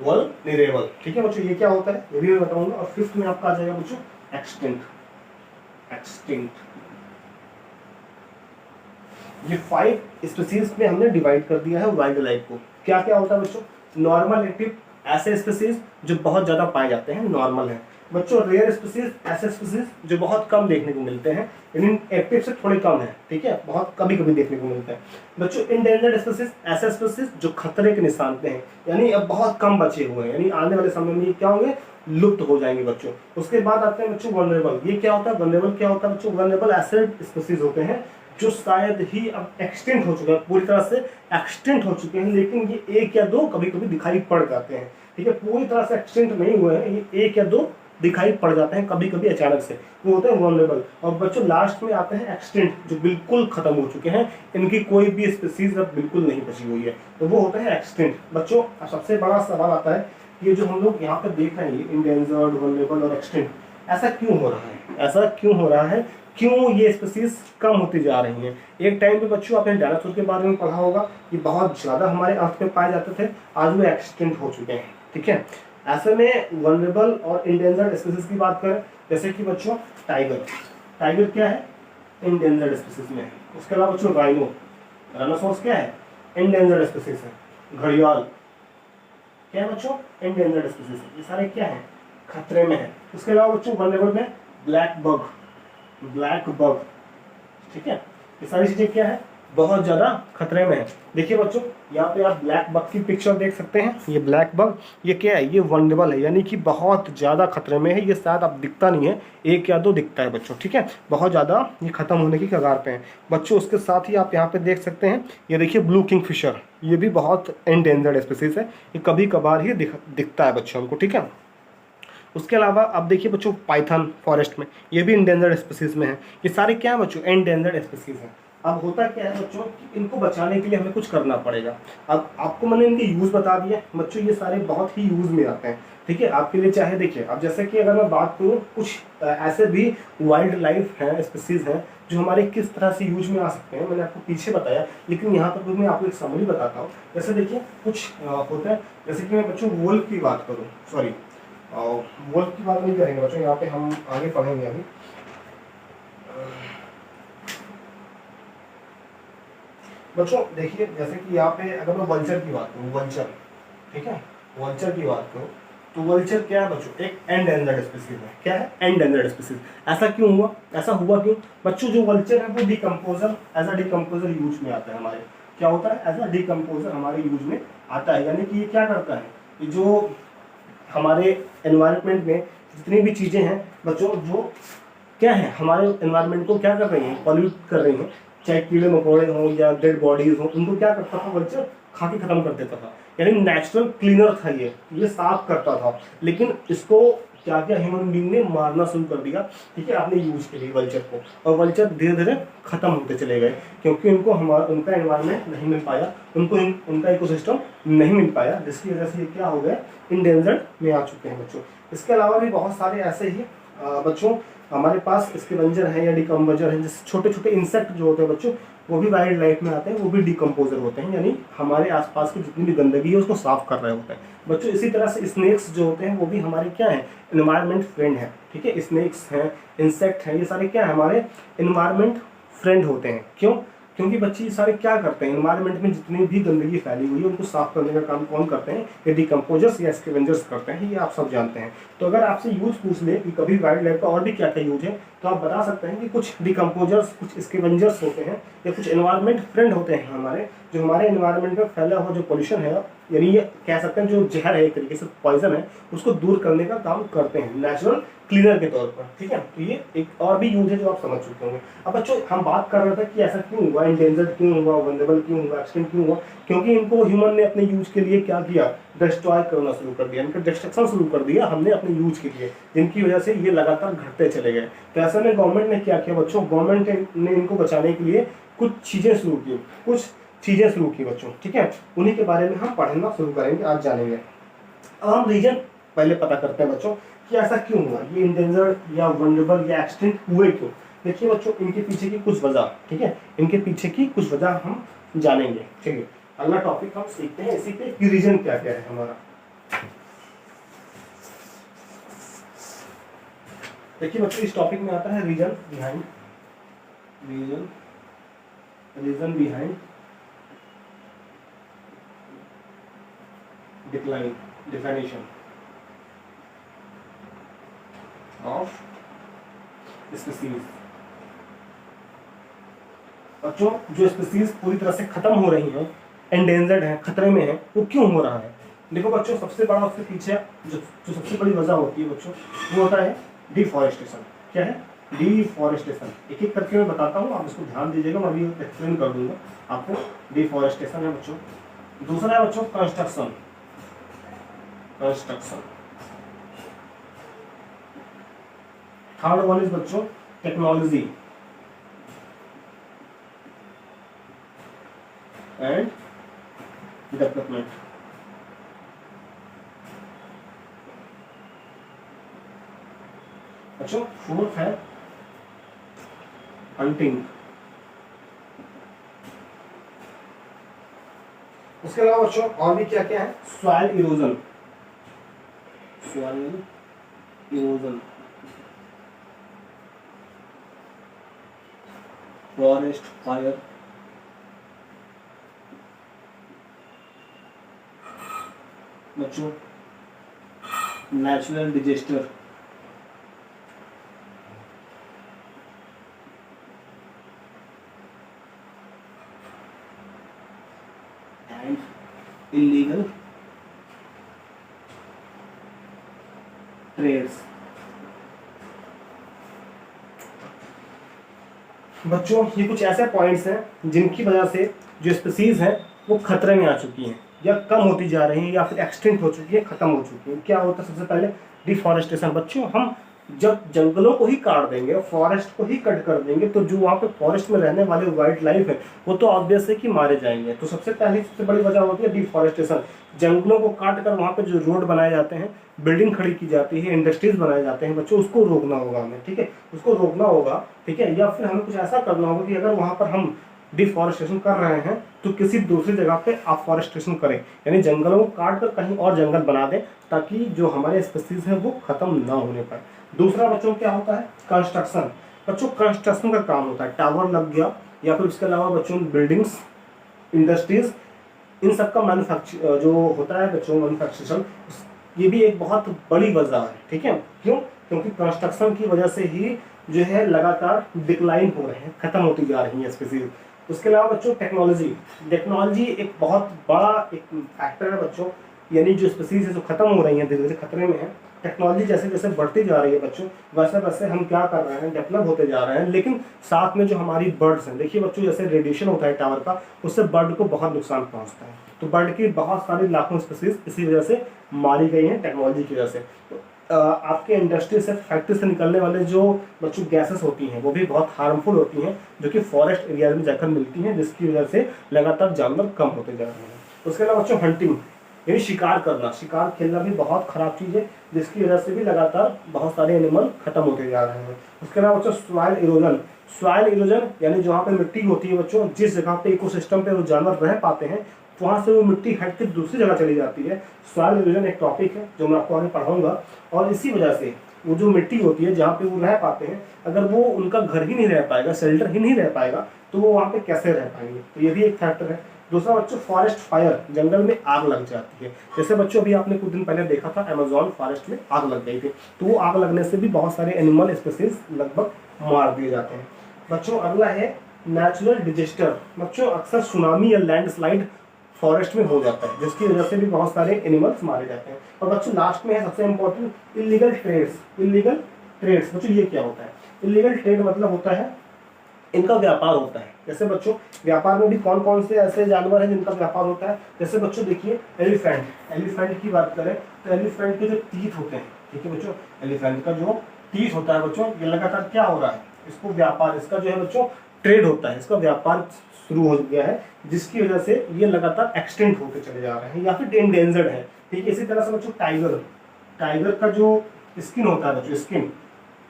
वल्नरेबल, ठीक है बच्चों। ये क्या होता है ये भी मैं बताऊंगा। और फिफ्थ में आपका आ जाएगा बच्चों एक्सटिंक्ट। ये 5 स्पीसीज में हमने डिवाइड कर दिया है वाइल्ड लाइफ को। क्या क्या होता है बच्चों? नॉर्मल, एक्टिव, ऐसे स्पीसीज जो बहुत ज्यादा पाए जाते हैं, नॉर्मल है। बच्चों रेयर स्पीसीज, ऐसे स्पीसीज जो बहुत कम देखने को मिलते हैं, इन एक्टिव से थोड़े कम है, ठीक है, बहुत कभी कभी देखने को मिलते हैं। बच्चों इंडेंजर्ड स्पीसीज, ऐसे स्पीसीज जो खतरे के निशान पे हैं, यानी अब बहुत कम बचे हुए हैं, यानी आने वाले समय में ये क्या होंगे, लुप्त हो जाएंगे बच्चों। उसके बाद आते हैं बच्चों वल्नरेबल। ये क्या होता है? वल्नरेबल क्या होता है बच्चों? वल्नरेबल ऐसे स्पीसीज होते हैं जो शायद ही अब एक्सटिंक्ट हो चुके हैं, पूरी तरह से एक्सटिंक्ट हो चुके हैं, लेकिन ये एक या दो कभी कभी दिखाई पड़ जाते हैं, ठीक है, पूरी तरह से एक्सटिंक्ट नहीं हुए हैं, ये एक या दो दिखाई पड़ जाते हैं कभी कभी अचानक से, वो होते हैं वल्नरेबल। और बच्चों लास्ट में आते हैं एक्सटिंक्ट, जो बिल्कुल खत्म हो चुके हैं, इनकी कोई भी स्पीसीज अब बिल्कुल नहीं बची हुई है, तो वो होते हैं एक्सटिंक्ट। बच्चों सबसे बड़ा सवाल आता है, ये जो हम लोग यहाँ पे देख रहे हैं इंडेंजर्ड, वल्नरेबल और एक्सटिंक्ट, ऐसा क्यों हो रहा है? ऐसा क्यों हो रहा है? क्यों ये स्पीसीज कम होती जा रही हैं? एक टाइम पे बच्चों आपने डायनासोर के बारे में पढ़ा होगा, ये बहुत ज्यादा हमारे अर्थ में पाए जाते थे, आज वो एक्सटिंक्ट हो चुके हैं, ठीक है। ऐसे में वल्नरेबल और इंडेंजर्ड स्पीसीज की बात करें, जैसे कि बच्चों टाइगर क्या है? इंडेंजर्ड स्पीसीज में है। उसके अलावा बच्चों राइनोसोरस क्या है? इंडेंजर्ड स्पीसीज है। घड़ियाल क्या है बच्चों? इंडेंजर्ड स्पीसीज है। ये सारे क्या है? खतरे में है। उसके अलावा बच्चों वल्नरेबल में ब्लैक बग, ठीक है, ये सारी चीजें क्या है? बहुत ज़्यादा खतरे में है। देखिए बच्चों, यहाँ पे आप ब्लैक बग की पिक्चर देख सकते हैं। ये ब्लैक बग ये क्या है, ये वनरेबल है, यानी कि बहुत ज़्यादा खतरे में है। ये शायद अब दिखता नहीं है, एक या दो दिखता है बच्चों, ठीक है। बहुत ज़्यादा ये खत्म होने की कगार पे है बच्चों। उसके साथ ही आप यहाँ पे देख सकते हैं, ये देखिए ब्लू किंग फिशर, ये भी बहुत एंडेंजर्ड स्पीसीज है। ये कभी कभार ही दिखता है बच्चों हमको, ठीक है। उसके अलावा अब देखिए बच्चों, पाइथन फॉरेस्ट में, ये भी इंडेंजर्ड स्पीसीज में है। ये सारे क्या है बच्चों, एंडेंजर्ड स्पीसीज हैं। अब होता क्या है बच्चों, कि इनको बचाने के लिए हमें कुछ करना पड़ेगा। अब आपको मैंने इनके यूज़ बता दिए बच्चों, ये सारे बहुत ही यूज़ में आते हैं, ठीक है। आपके लिए चाहे देखिए, अब जैसे कि अगर मैं बात करूँ, कुछ ऐसे भी वाइल्ड लाइफ हैं, स्पीसीज हैं जो हमारे किस तरह से यूज में आ सकते हैं, मैंने आपको पीछे बताया, लेकिन यहाँ पर मैं आपको एक समरी बताता हूँ। जैसे देखिए कुछ होता है, जैसे कि मैं बच्चों वुल्फ की बात करूँ, सॉरी वुल्फ की बात नहीं करेंगे बच्चों, यहाँ पे हम आगे पढ़ेंगे अभी। बच्चों देखिए, जैसे कि यहाँ पे अगर मैं वल्चर की बात करूँ, वल्चर, ठीक है, वल्चर की बात करूँ, तो वल्चर क्या है बच्चों, एक एंडेंजर्ड स्पीसीज है। क्या है, एंडेंजर्ड स्पीसीज। ऐसा क्यों हुआ, ऐसा हुआ क्यों बच्चों, जो वल्चर है वो decomposer, as a decomposer use में आता है हमारे। क्या होता है, एज अ डिकम्पोजर हमारे यूज में आता है, यानी कि ये क्या करता है, ये जो हमारे एनवायरनमेंट में जितनी भी चीज़ें हैं बच्चों, जो क्या है हमारे एनवायरनमेंट को क्या कर रही हैं, पॉल्यूट कर रही हैं, चाहे कीड़े मकोड़े हों या डेड बॉडीज हों, उनको क्या करता था वल्चर, खा के खत्म कर देता था। यानी नेचुरल क्लीनर था ये साफ करता था। लेकिन इसको क्या क्या ह्यूमन बीइंग ने मारना शुरू कर दिया, ठीक है, अपने यूज के लिए वल्चर को, और वल्चर धीरे धीरे खत्म होते चले गए, क्योंकि उनको हमारा उनका एनवायरनमेंट नहीं मिल पाया, उनको उनका इकोसिस्टम नहीं मिल पाया, जिसकी वजह से ये क्या हो गए, इंडेंजर्ड में आ चुके हैं बच्चों। इसके अलावा भी बहुत सारे ऐसे ही बच्चों हमारे पास स्कैवेंजर हैं या डिकम्पोजर हैं, जैसे छोटे छोटे इंसेक्ट जो होते हैं बच्चों, वो भी वाइल्ड लाइफ में आते हैं, वो भी डिकम्पोजर होते हैं, यानी हमारे आसपास की जितनी भी गंदगी है उसको साफ कर रहे होते हैं बच्चों। इसी तरह से स्नेक्स जो होते हैं वो भी हमारे क्या है, एनवायरनमेंट फ्रेंड है, ठीक है। स्नेक्स हैं, इंसेक्ट हैं, ये सारे क्या है, हमारे एनवायरनमेंट फ्रेंड होते हैं। क्यों, क्योंकि बच्चे ये सारे क्या करते हैं, एनवायरनमेंट में जितनी भी गंदगी फैली हुई है उनको साफ करने का काम कौन करते हैं, ये डिकम्पोजर्स या स्कैवेंजर्स करते हैं, ये आप सब जानते हैं। तो अगर आपसे यूज पूछ ले कि कभी वाइल्ड लाइफ का और भी क्या क्या यूज है, तो आप बता सकते हैं कि कुछ डिकम्पोजर्स, कुछ स्कैवेंजर्स होते हैं, या कुछ एनवायरनमेंट फ्रेंड होते हैं हमारे, जो हमारे एनवायरनमेंट में फैला हुआ जो पोल्यूशन है, यानी ये कह सकते हैं जो जहर है, एक तरीके से पॉइजन है, उसको दूर करने का काम करते हैं नेचुरल क्लीनर के तौर पर, ठीक है। तो ये एक और भी यूज है जो आप समझ चुके होंगे। अब बच्चों हम बात कर रहे थे कि ऐसा क्यों हुआ, इंडेंजर्ड क्यों हुआ, वल्नरेबल क्यों हुआ, एक्सटिंक्ट क्यों हुआ, क्योंकि इनको ह्यूमन ने अपने यूज के लिए क्या किया, डिस्ट्रॉय करना शुरू कर दिया, इनका डिस्ट्रक्शन शुरू कर दिया हमने अपने यूज के लिए, जिनकी वजह से ये लगातार घटते चले गए। तो ऐसे में गवर्नमेंट ने क्या किया बच्चों, गवर्नमेंट ने इनको बचाने के लिए कुछ चीजें शुरू की, बच्चों, ठीक है। उन्हीं के बारे में हम पढ़ना शुरू करेंगे, आज जानेंगे। अब हम रीजन पहले पता करते हैं बच्चों कि ऐसा क्यों हुआ, ये इंडेंजर्ड या वल्नरेबल या एक्सटिंक्ट हुए क्यों। देखिए बच्चों, इनके पीछे की कुछ वजह, ठीक है, इनके पीछे की कुछ वजह हम जानेंगे, ठीक है। अगला टॉपिक हम सीखते हैं इसी पे कि रीजन क्या क्या है हमारा। देखिए बच्चों, इस टॉपिक में आता है रीजन बिहाइंड डिफाइनेशन ऑफ स्पीसीज। बच्चों, जो स्पीसीज पूरी तरह से खत्म हो रही हैं, एंडेंजर्ड हैं, खतरे में हैं, वो क्यों हो रहा है। देखो बच्चों, सबसे बड़ा उसके पीछे जो सबसे बड़ी वजह होती है बच्चों, वो होता है डिफॉरेस्टेशन। क्या है, डिफॉरेस्टेशन। एक एक करके मैं बताता हूँ, आप इसको ध्यान दीजिएगा, मैं अभी एक्सप्लेन कर दूंगा आपको। डिफॉरेस्टेशन है बच्चों। दूसरा है बच्चों कंस्ट्रक्शन। थर्ड वन इज बच्चों टेक्नोलॉजी एंड डेवलपमेंट। बच्चों फोर्थ है हंटिंग। उसके अलावा बच्चों और भी क्या क्या है, सॉइल इरोजन, फॉरेस्ट फायर, बच्चों natural disaster, and illegal trades. बच्चों ये कुछ ऐसे पॉइंट्स हैं जिनकी वजह से जो स्पीसीज हैं वो खतरे में आ चुकी हैं या कम होती जा रही हैं या फिर एक्सटिंक्ट हो चुकी है, खत्म हो चुकी है। क्या होता है? सबसे पहले डिफॉरेस्टेशन। बच्चों हम जब जंगलों को ही काट देंगे, फॉरेस्ट को ही कट कर देंगे, तो जो वहाँ पे फॉरेस्ट में रहने वाले वाइल्ड लाइफ है वो तो ऑब्वियस है कि मारे जाएंगे। तो सबसे बड़ी वजह होती है डिफॉरेस्टेशन। जंगलों को काट कर वहाँ पे जो रोड बनाए जाते हैं, बिल्डिंग खड़ी की जाती है, इंडस्ट्रीज बनाए जाते हैं, बच्चों उसको रोकना होगा हमें, ठीक है, उसको रोकना होगा, ठीक है। या फिर हमें कुछ ऐसा करना होगा कि अगर वहाँ पर हम डिफॉरेस्टेशन कर रहे हैं तो किसी दूसरी जगह पे अफॉरेस्टेशन करें, यानी जंगलों को काट कर कहीं और जंगल बना दें ताकि जो हमारे स्पीसीज हैं वो खत्म ना होने पाए। दूसरा बच्चों क्या होता है? कंस्ट्रक्शन। बच्चों कंस्ट्रक्शन का काम होता है, टावर लग गया या फिर उसके अलावा बच्चों बिल्डिंग्स, इंडस्ट्रीज, इन सब का मैन्युफैक्चर जो होता है बच्चों, मैन्युफैक्चरेशन, ये भी एक बहुत बड़ी वजह है, ठीक है। क्यों? क्योंकि कंस्ट्रक्शन की वजह से ही जो है लगातार डिक्लाइन हो रहे हैं, खत्म होती जा रही है स्पीसीज। उसके अलावा बच्चों टेक्नोलॉजी एक बहुत बड़ा एक फैक्टर है बच्चों, यानी जो स्पीसीज है जो खत्म हो रही है, धीरे धीरे खतरे में है। टेक्नोलॉजी जैसे जैसे बढ़ती जा रही है बच्चों, वैसे वैसे हम क्या कर रहे हैं, डेवलप होते जा रहे हैं। लेकिन साथ में जो हमारी बर्ड्स हैं, देखिए बच्चों, जैसे रेडिएशन होता है टावर का, उससे बर्ड को बहुत नुकसान पहुंचता है। तो बर्ड की बहुत सारी लाखों स्पीसीज इसी वजह से मारी गई हैं टेक्नोलॉजी की वजह से। तो आपके इंडस्ट्री से, फैक्ट्री से निकलने वाले जो बच्चों गैसेस होती हैं वो भी बहुत हार्मफुल होती हैं, जो कि फॉरेस्ट एरिया में जाकर मिलती हैं, जिसकी वजह से लगातार जानवर कम होते जा रहे हैं। उसके अलावा बच्चों हंटिंग, यानी शिकार करना, शिकार खेलना भी बहुत खराब चीज़ है, जिसकी वजह से भी लगातार बहुत सारे एनिमल खत्म होते जा रहे हैं। उसके अलावा बच्चों सॉइल इरोजन यानी जहाँ पे मिट्टी होती है बच्चों, जिस जगह पे इकोसिस्टम पे वो जानवर रह पाते हैं वहाँ से वो मिट्टी हट के दूसरी जगह चली जाती है। सॉइल इरोजन एक टॉपिक है जो मैं आपको आगे पढ़ाऊंगा, और इसी वजह से वो जो मिट्टी होती है जहाँ पे वो रह पाते हैं, अगर वो उनका घर ही नहीं रह पाएगा, शेल्टर ही नहीं रह पाएगा, तो वो वहाँ पे कैसे रह पाएंगे? तो ये भी एक फैक्टर है। दूसरा बच्चों फॉरेस्ट फायर, जंगल में आग लग जाती है। जैसे बच्चों अभी आपने कुछ दिन पहले देखा था अमेज़न फॉरेस्ट में आग लग गई थी, तो वो आग लगने से भी बहुत सारे एनिमल स्पीसीज लगभग मार दिए जाते हैं। बच्चों अगला है नेचुरल डिजास्टर। बच्चों अक्सर सुनामी या लैंडस्लाइड फॉरेस्ट में हो जाता है, जिसकी वजह से भी बहुत सारे एनिमल्स मारे जाते हैं। और बच्चों लास्ट में है सबसे इंपॉर्टेंट इलीगल ट्रेड्स। बच्चों ये क्या होता है? इलीगल ट्रेड मतलब होता है इनका व्यापार होता है। जैसे बच्चों व्यापार में भी कौन कौन से ऐसे जानवर हैं जिनका व्यापार होता है? जैसे बच्चों देखिए एलिफेंट की बात करें तो एलिफेंट के जो टीथ होते हैं, ठीक है बच्चों, एलिफेंट का जो टीथ होता है बच्चों, ये लगातार क्या हो रहा है, इसको व्यापार, इसका जो है बच्चों ट्रेड होता है, इसका व्यापार शुरू हो गया है, जिसकी वजह से ये लगातार एक्सटेंड होकर चले जा रहे हैं या फिर एंडेंजर्ड है, ठीक है। इसी तरह से बच्चों टाइगर का जो स्किन होता है बच्चों, स्किन,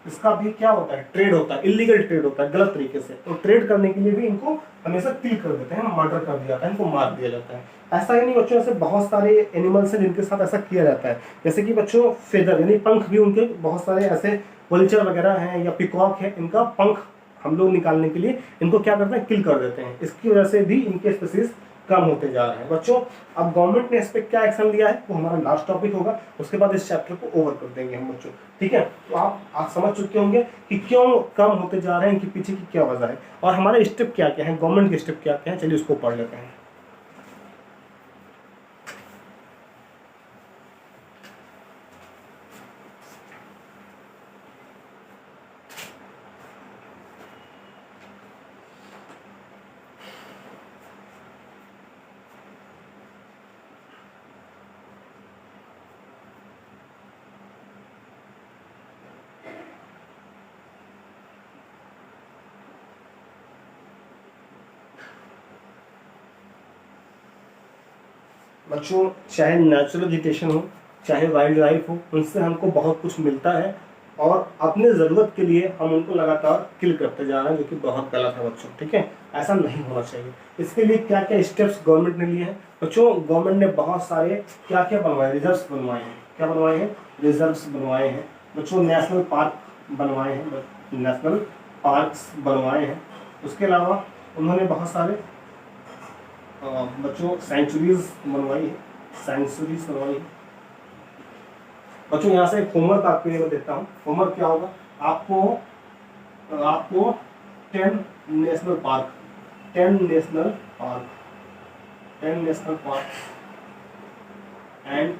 इसका भी क्या होता है? ट्रेड होता है, इलीगल ट्रेड होता है, गलत तरीके से। तो ट्रेड करने के लिए भी इनको हमेशा किल कर देते हैं, मर्डर कर दिया जाता है, इनको मार दिया जाता है। ऐसा ही नहीं बच्चों, ऐसे बहुत सारे एनिमल्स हैं जिनके साथ ऐसा किया जाता है। जैसे कि बच्चों फेदर यानी पंख भी उनके बहुत सारे ऐसे वल्चर वगैरह हैं या पिकॉक है, इनका पंख हम लोग निकालने के लिए इनको क्या करते हैं? किल कर देते हैं। इसकी वजह से भी इनके स्पीसीज कम होते जा रहे हैं। बच्चों अब गवर्नमेंट ने इस पर क्या एक्शन लिया है वो हमारा लास्ट टॉपिक होगा, उसके बाद इस चैप्टर को ओवर कर देंगे हम बच्चों, ठीक है। तो आप समझ चुके होंगे कि क्यों कम होते जा रहे हैं, इनके पीछे की क्या वजह है और हमारे स्टेप क्या क्या है, गवर्नमेंट के स्टेप क्या क्या है। चलिए उसको पढ़ लेते हैं। बच्चों चाहे नेचुरल वेजिटेशन हो चाहे वाइल्ड लाइफ हो, उनसे हमको बहुत कुछ मिलता है और अपने ज़रूरत के लिए हम उनको लगातार किल करते जा रहे हैं, जो कि बहुत गलत है बच्चों, ठीक है। ऐसा नहीं होना चाहिए। इसके लिए क्या क्या स्टेप्स गवर्नमेंट ने लिए हैं बच्चों? गवर्नमेंट ने बहुत सारे क्या क्या बनवाए, रिजर्व्स बनवाए हैं। क्या बनवाए हैं? रिजर्व्स बनवाए हैं बच्चों। नेशनल पार्क बनवाए हैं, नेशनल पार्क्स बनवाए हैं। उसके अलावा उन्होंने बहुत सारे बच्चों सेंचुरीज बनवाई है। बच्चों यहाँ से एक होमवर्क आपके लिए मैं देता हूँ। होमवर्क क्या होगा? आपको 10 national park 10 national park and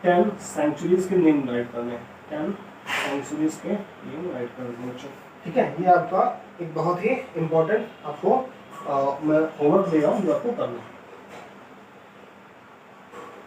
10 sanctuaries के नेम राइट करने हैं, 10 सेंचुरीज के नेम राइट करने हैं। ठीक है, ये आपका एक बहुत ही इम्पोर्टेंट आपको मैं होमवर्क दे रहा हूँ जो आपको करना है।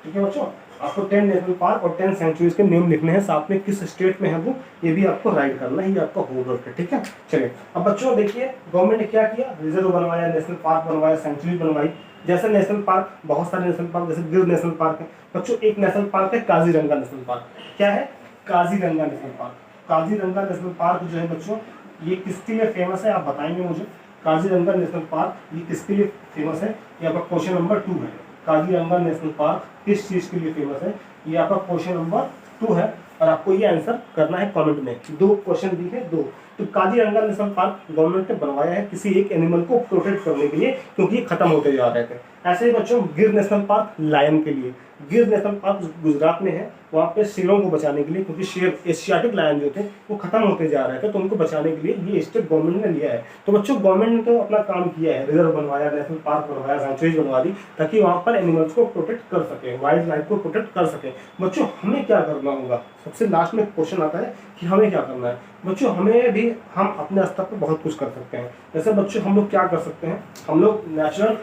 ठीक है बच्चों, आपको 10 नेशनल पार्क और 10 सेंचुरीज के नेम लिखने हैं, साथ में किस स्टेट में है वो ये भी आपको राइट करना है, ये आपका होमवर्क है। ठीक है, चलिए अब बच्चों देखिए गवर्नमेंट ने क्या किया, रिजर्व बनवाया, नेशनल पार्क बनवाया, सेंचुरी बनवाई। जैसे नेशनल पार्क, बहुत सारे नेशनल पार्क, जैसे गिर नेशनल पार्क है बच्चों, एक नेशनल पार्क है काजीरंगा नेशनल पार्क। क्या है? Kaziranga national park. Kaziranga national park जो है बच्चों, ये किसके लिए फेमस है आप बताएंगे मुझे। काजीरंगा नेशनल पार्क ये किसके लिए फेमस है, ये आपका क्वेश्चन नंबर 2 है। काजीरंगा नेशनल पार्क किस चीज के लिए फेमस है, ये आपका क्वेश्चन नंबर 2 है और आपको ये आंसर करना है कमेंट में। 2 क्वेश्चन दिए हैं, 2। तो काजीरंगा नेशनल पार्क गवर्नमेंट ने बनवाया है किसी एक एनिमल को प्रोटेक्ट करने के लिए, क्योंकि ये खत्म होते जा रहे थे। ऐसे ही बच्चों गिर नेशनल पार्क लायन के लिए, गिर नेशनल पार्क गुजरात में है, वहाँ पे शेरों को बचाने के लिए, क्योंकि शेर एशियाटिक लायन जो थे वो खत्म होते जा रहे थे, तो उनको बचाने के लिए ये स्टेट गवर्नमेंट ने लिया है। तो बच्चों गवर्नमेंट ने तो अपना काम किया है, रिजर्व बनवाया, नेशनल पार्क बनवाया, सेंचुरीज बनवा दी, ताकि वहाँ पर एनिमल्स को प्रोटेक्ट कर सके, वाइल्ड लाइफ को प्रोटेक्ट कर सके। बच्चों हमें क्या करना होगा, सबसे लास्ट में क्वेश्चन आता है कि हमें क्या करना है। बच्चों हमें भी, हम अपने स्तर पर बहुत कुछ कर सकते हैं। जैसे बच्चों हम लोग क्या कर सकते हैं, हम लोग नेचुरल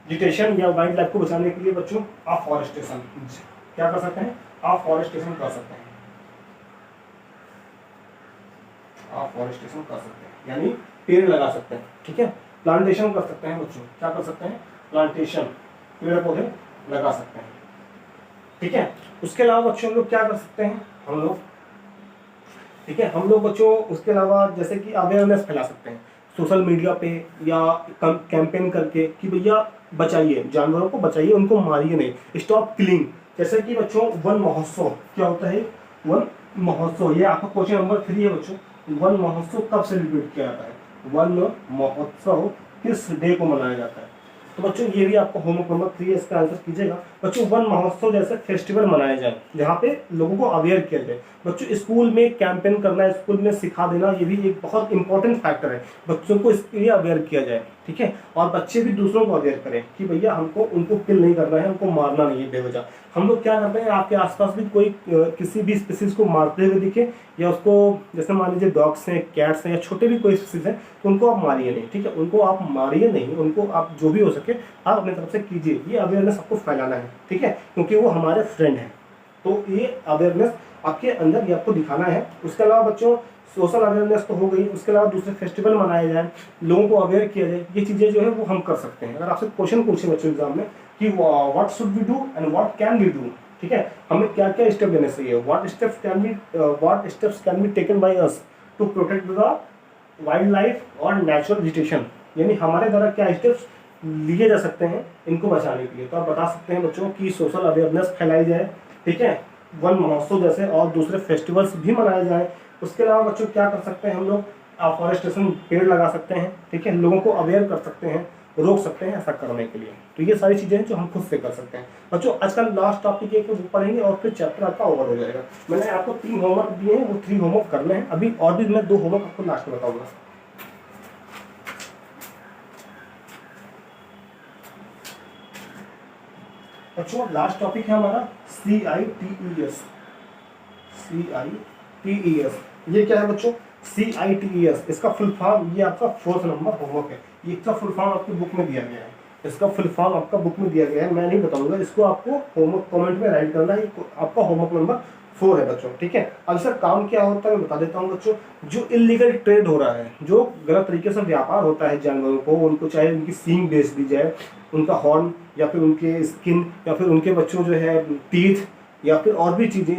वेजिटेशन या वाइल्ड लाइफ को बचाने के लिए बच्चों अफॉरेस्टेशन क्या कर सकते हैं, अफॉरेस्टेशन कर सकते हैं, अफॉरेस्टेशन कर सकते हैं, यानी पेड़ लगा सकते हैं। ठीक है, प्लांटेशन कर सकते हैं बच्चों, क्या कर सकते हैं, प्लांटेशन, पेड़ पौधे लगा सकते हैं। ठीक है, उसके अलावा बच्चों हम लोग क्या कर सकते हैं, हम लोग, ठीक है, हम लोग बच्चों उसके अलावा जैसे कि अवेयरनेस फैला सकते हैं सोशल मीडिया पे या कैंपेन करके कि भैया बचाइए, जानवरों को बचाइए, उनको मारिए नहीं, स्टॉप किलिंग। जैसे कि बच्चों वन महोत्सव क्या होता है, वन महोत्सव, ये आपका क्वेश्चन नंबर 3 है बच्चों। वन महोत्सव कब सेलिब्रेट किया जाता है, वन महोत्सव किस डे को मनाया जाता है। तो बच्चों ये भी आपको होमवर्क नंबर 3 है, इसका आंसर कीजिएगा। बच्चों वन महोत्सव जैसे फेस्टिवल मनाया जाए जहाँ पे लोगों को अवेयर किया जाए। बच्चों स्कूल में कैंपेन करना, स्कूल में सिखा देना, ये भी एक बहुत इंपॉर्टेंट फैक्टर है, बच्चों को इसके लिए अवेयर किया जाए। ठीक है, और बच्चे भी दूसरों को अवेयर करें कि भैया हमको उनको किल नहीं करना है, उनको मारना नहीं है बेवजह। हम लोग क्या करते हैं, आपके आसपास भी कोई किसी भी स्पीसीज को मारते हुए दिखे, या उसको जैसे मान लीजिए डॉग्स हैं, कैट्स हैं, या छोटे भी कोई स्पीसीज हैं, तो उनको आप मारिए नहीं। ठीक है, उनको आप मारिए नहीं, उनको आप जो भी हो सके आप अपनी तरफ से कीजिए। ये अवेयरनेस आपको फैलाना है। ठीक है, क्योंकि वो हमारे फ्रेंड हैं, तो ये अवेयरनेस आपके अंदर ये आपको दिखाना है। उसके अलावा बच्चों सोशल अवेयरनेस तो हो गई, उसके अलावा दूसरे फेस्टिवल मनाए जाए, लोगों को अवेयर किया जाए, ये चीज़ें जो है वो हम कर सकते हैं। अगर आपसे क्वेश्चन पूछे बच्चों एग्जाम में कि what should we do and what can we do, ठीक है, हमें क्या क्या स्टेप लेने चाहिए, what steps can be taken by us to protect the wildlife और नेचुरल वेजिटेशन, यानी हमारे द्वारा क्या स्टेप्स लिए जा सकते हैं इनको बचाने के लिए। तो आप बता सकते हैं बच्चों की सोशल अवेयरनेस फैलाई जाए। ठीक है, वन महोत्सव जैसे और दूसरे फेस्टिवल्स भी मनाए जाएं। उसके अलावा बच्चों क्या कर सकते हैं, हम लोग अफॉरेस्टेशन, पेड़ लगा सकते हैं। ठीक है, लोगों को अवेयर कर सकते हैं, रोक सकते हैं ऐसा करने के लिए। तो ये सारी चीज़ें हैं जो हम खुद से कर सकते हैं। बच्चों आजकल लास्ट टॉपिक एक बुक पढ़ेंगे और फिर चैप्टर आपका ओवर हो जाएगा। मैंने आपको 3 होमवर्क दिए हैं, वो 3 होमवर्क करने हैं अभी, और भी मैं 2 होमवर्क आपको लास्ट में बताऊँगा। बच्चों लास्ट टॉपिक है हमारा CITES। CITES ये क्या है बच्चों, CITES इसका फुल फॉर्म, ये आपका 4th नंबर होमवर्क है। ये इसका फुल फॉर्म आपकी बुक में दिया गया है, इसका फुल फॉर्म आपका बुक में दिया गया है, मैं नहीं बताऊंगा, इसको आपको होमवर्क कमेंट में राइट करना है। आपका होमवर्क नंबर 4 है बच्चों। ठीक है, अब सर काम क्या होता है मैं बता देता हूँ बच्चों। जो इलीगल ट्रेड हो रहा है, जो गलत तरीके से व्यापार होता है जानवरों को, उनको चाहे उनकी सींग बेच दी जाए, उनका हॉर्न, या फिर उनके स्किन, या फिर उनके बच्चों जो है टीथ, या फिर और भी चीज़ें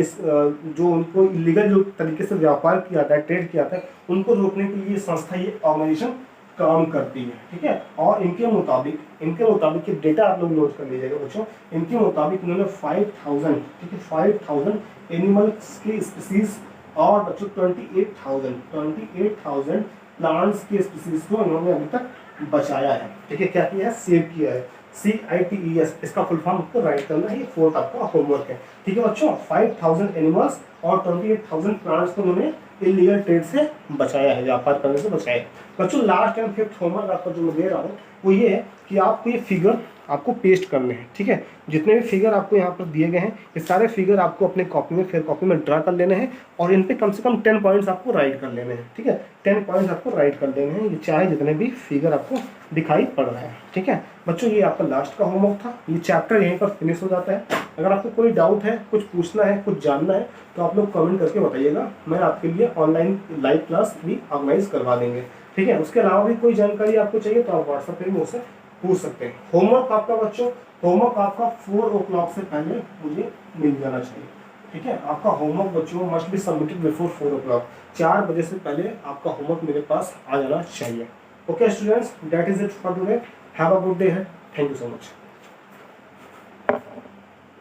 जो उनको इलीगल जो तरीके से व्यापार किया जाता है, ट्रेड किया जाता है, उनको रोकने के लिए संस्था, ये ऑर्गेनाइजेशन काम करती है। ठीक है, और इनके मुताबिक ये डेटा आप लोग नोट कर लीजिएगा बच्चों। इनके मुताबिक उन्होंने 5000, ठीक है, 5000 एनिमल्स की स्पीसीज और बच्चों 28,000 प्लांट्स की स्पीसीज को इन्होंने अभी तक बचाया है। ठीक है, क्या किया है, सेव किया है। CITES इसका फुल फॉर्म आपको राइट करना है, ये 4th आपका होमवर्क है। ठीक है बच्चों, 5000 एनिमल्स और 28,000 प्लांट्स को उन्होंने इलीगल ट्रेड से बचाया है, व्यापार करने से बचाया है। बच्चों लास्ट एंड 5th होमवर्क आपका जो मैं दे रहा हूँ वो ये है कि आपको ये फिगर आपको पेस्ट करने हैं। ठीक है, जितने भी फिगर आपको यहाँ पर दिए गए हैं ये सारे फिगर आपको अपने कॉपी में फिर कॉपी में ड्रा कर लेने हैं और इन पे कम से कम 10 पॉइंट्स आपको राइट कर लेने हैं। ठीक है, 10 पॉइंट्स आपको राइट कर लेने हैं, ये चाहे जितने भी फिगर आपको दिखाई पड़ रहे हैं। ठीक है बच्चों, ये आपका लास्ट का होमवर्क था, ये चैप्टर यहीं पर फिनिश हो जाता है। अगर आपको कोई डाउट है, कुछ पूछना है, कुछ जानना है तो आप लोग कमेंट करके बताइएगा, मैं आपके लिए ऑनलाइन लाइव क्लास भी ऑर्गेनाइज करवा देंगे। ठीक है, उसके अलावा भी कोई जानकारी आपको चाहिए तो आप व्हाट्सएप पे मुझसे पूछ सकते हैं। होमवर्क आपका बच्चों, होमवर्क आपका 4 o'clock से पहले मुझे मिल जाना चाहिए। ठीक है, आपका होमवर्क बच्चों must be submitted before 4 o'clock, 4 बजे से पहले आपका होमवर्क मेरे पास आ जाना चाहिए। Okay students, that is it for today, have a good day है, थैंक यू सो मच।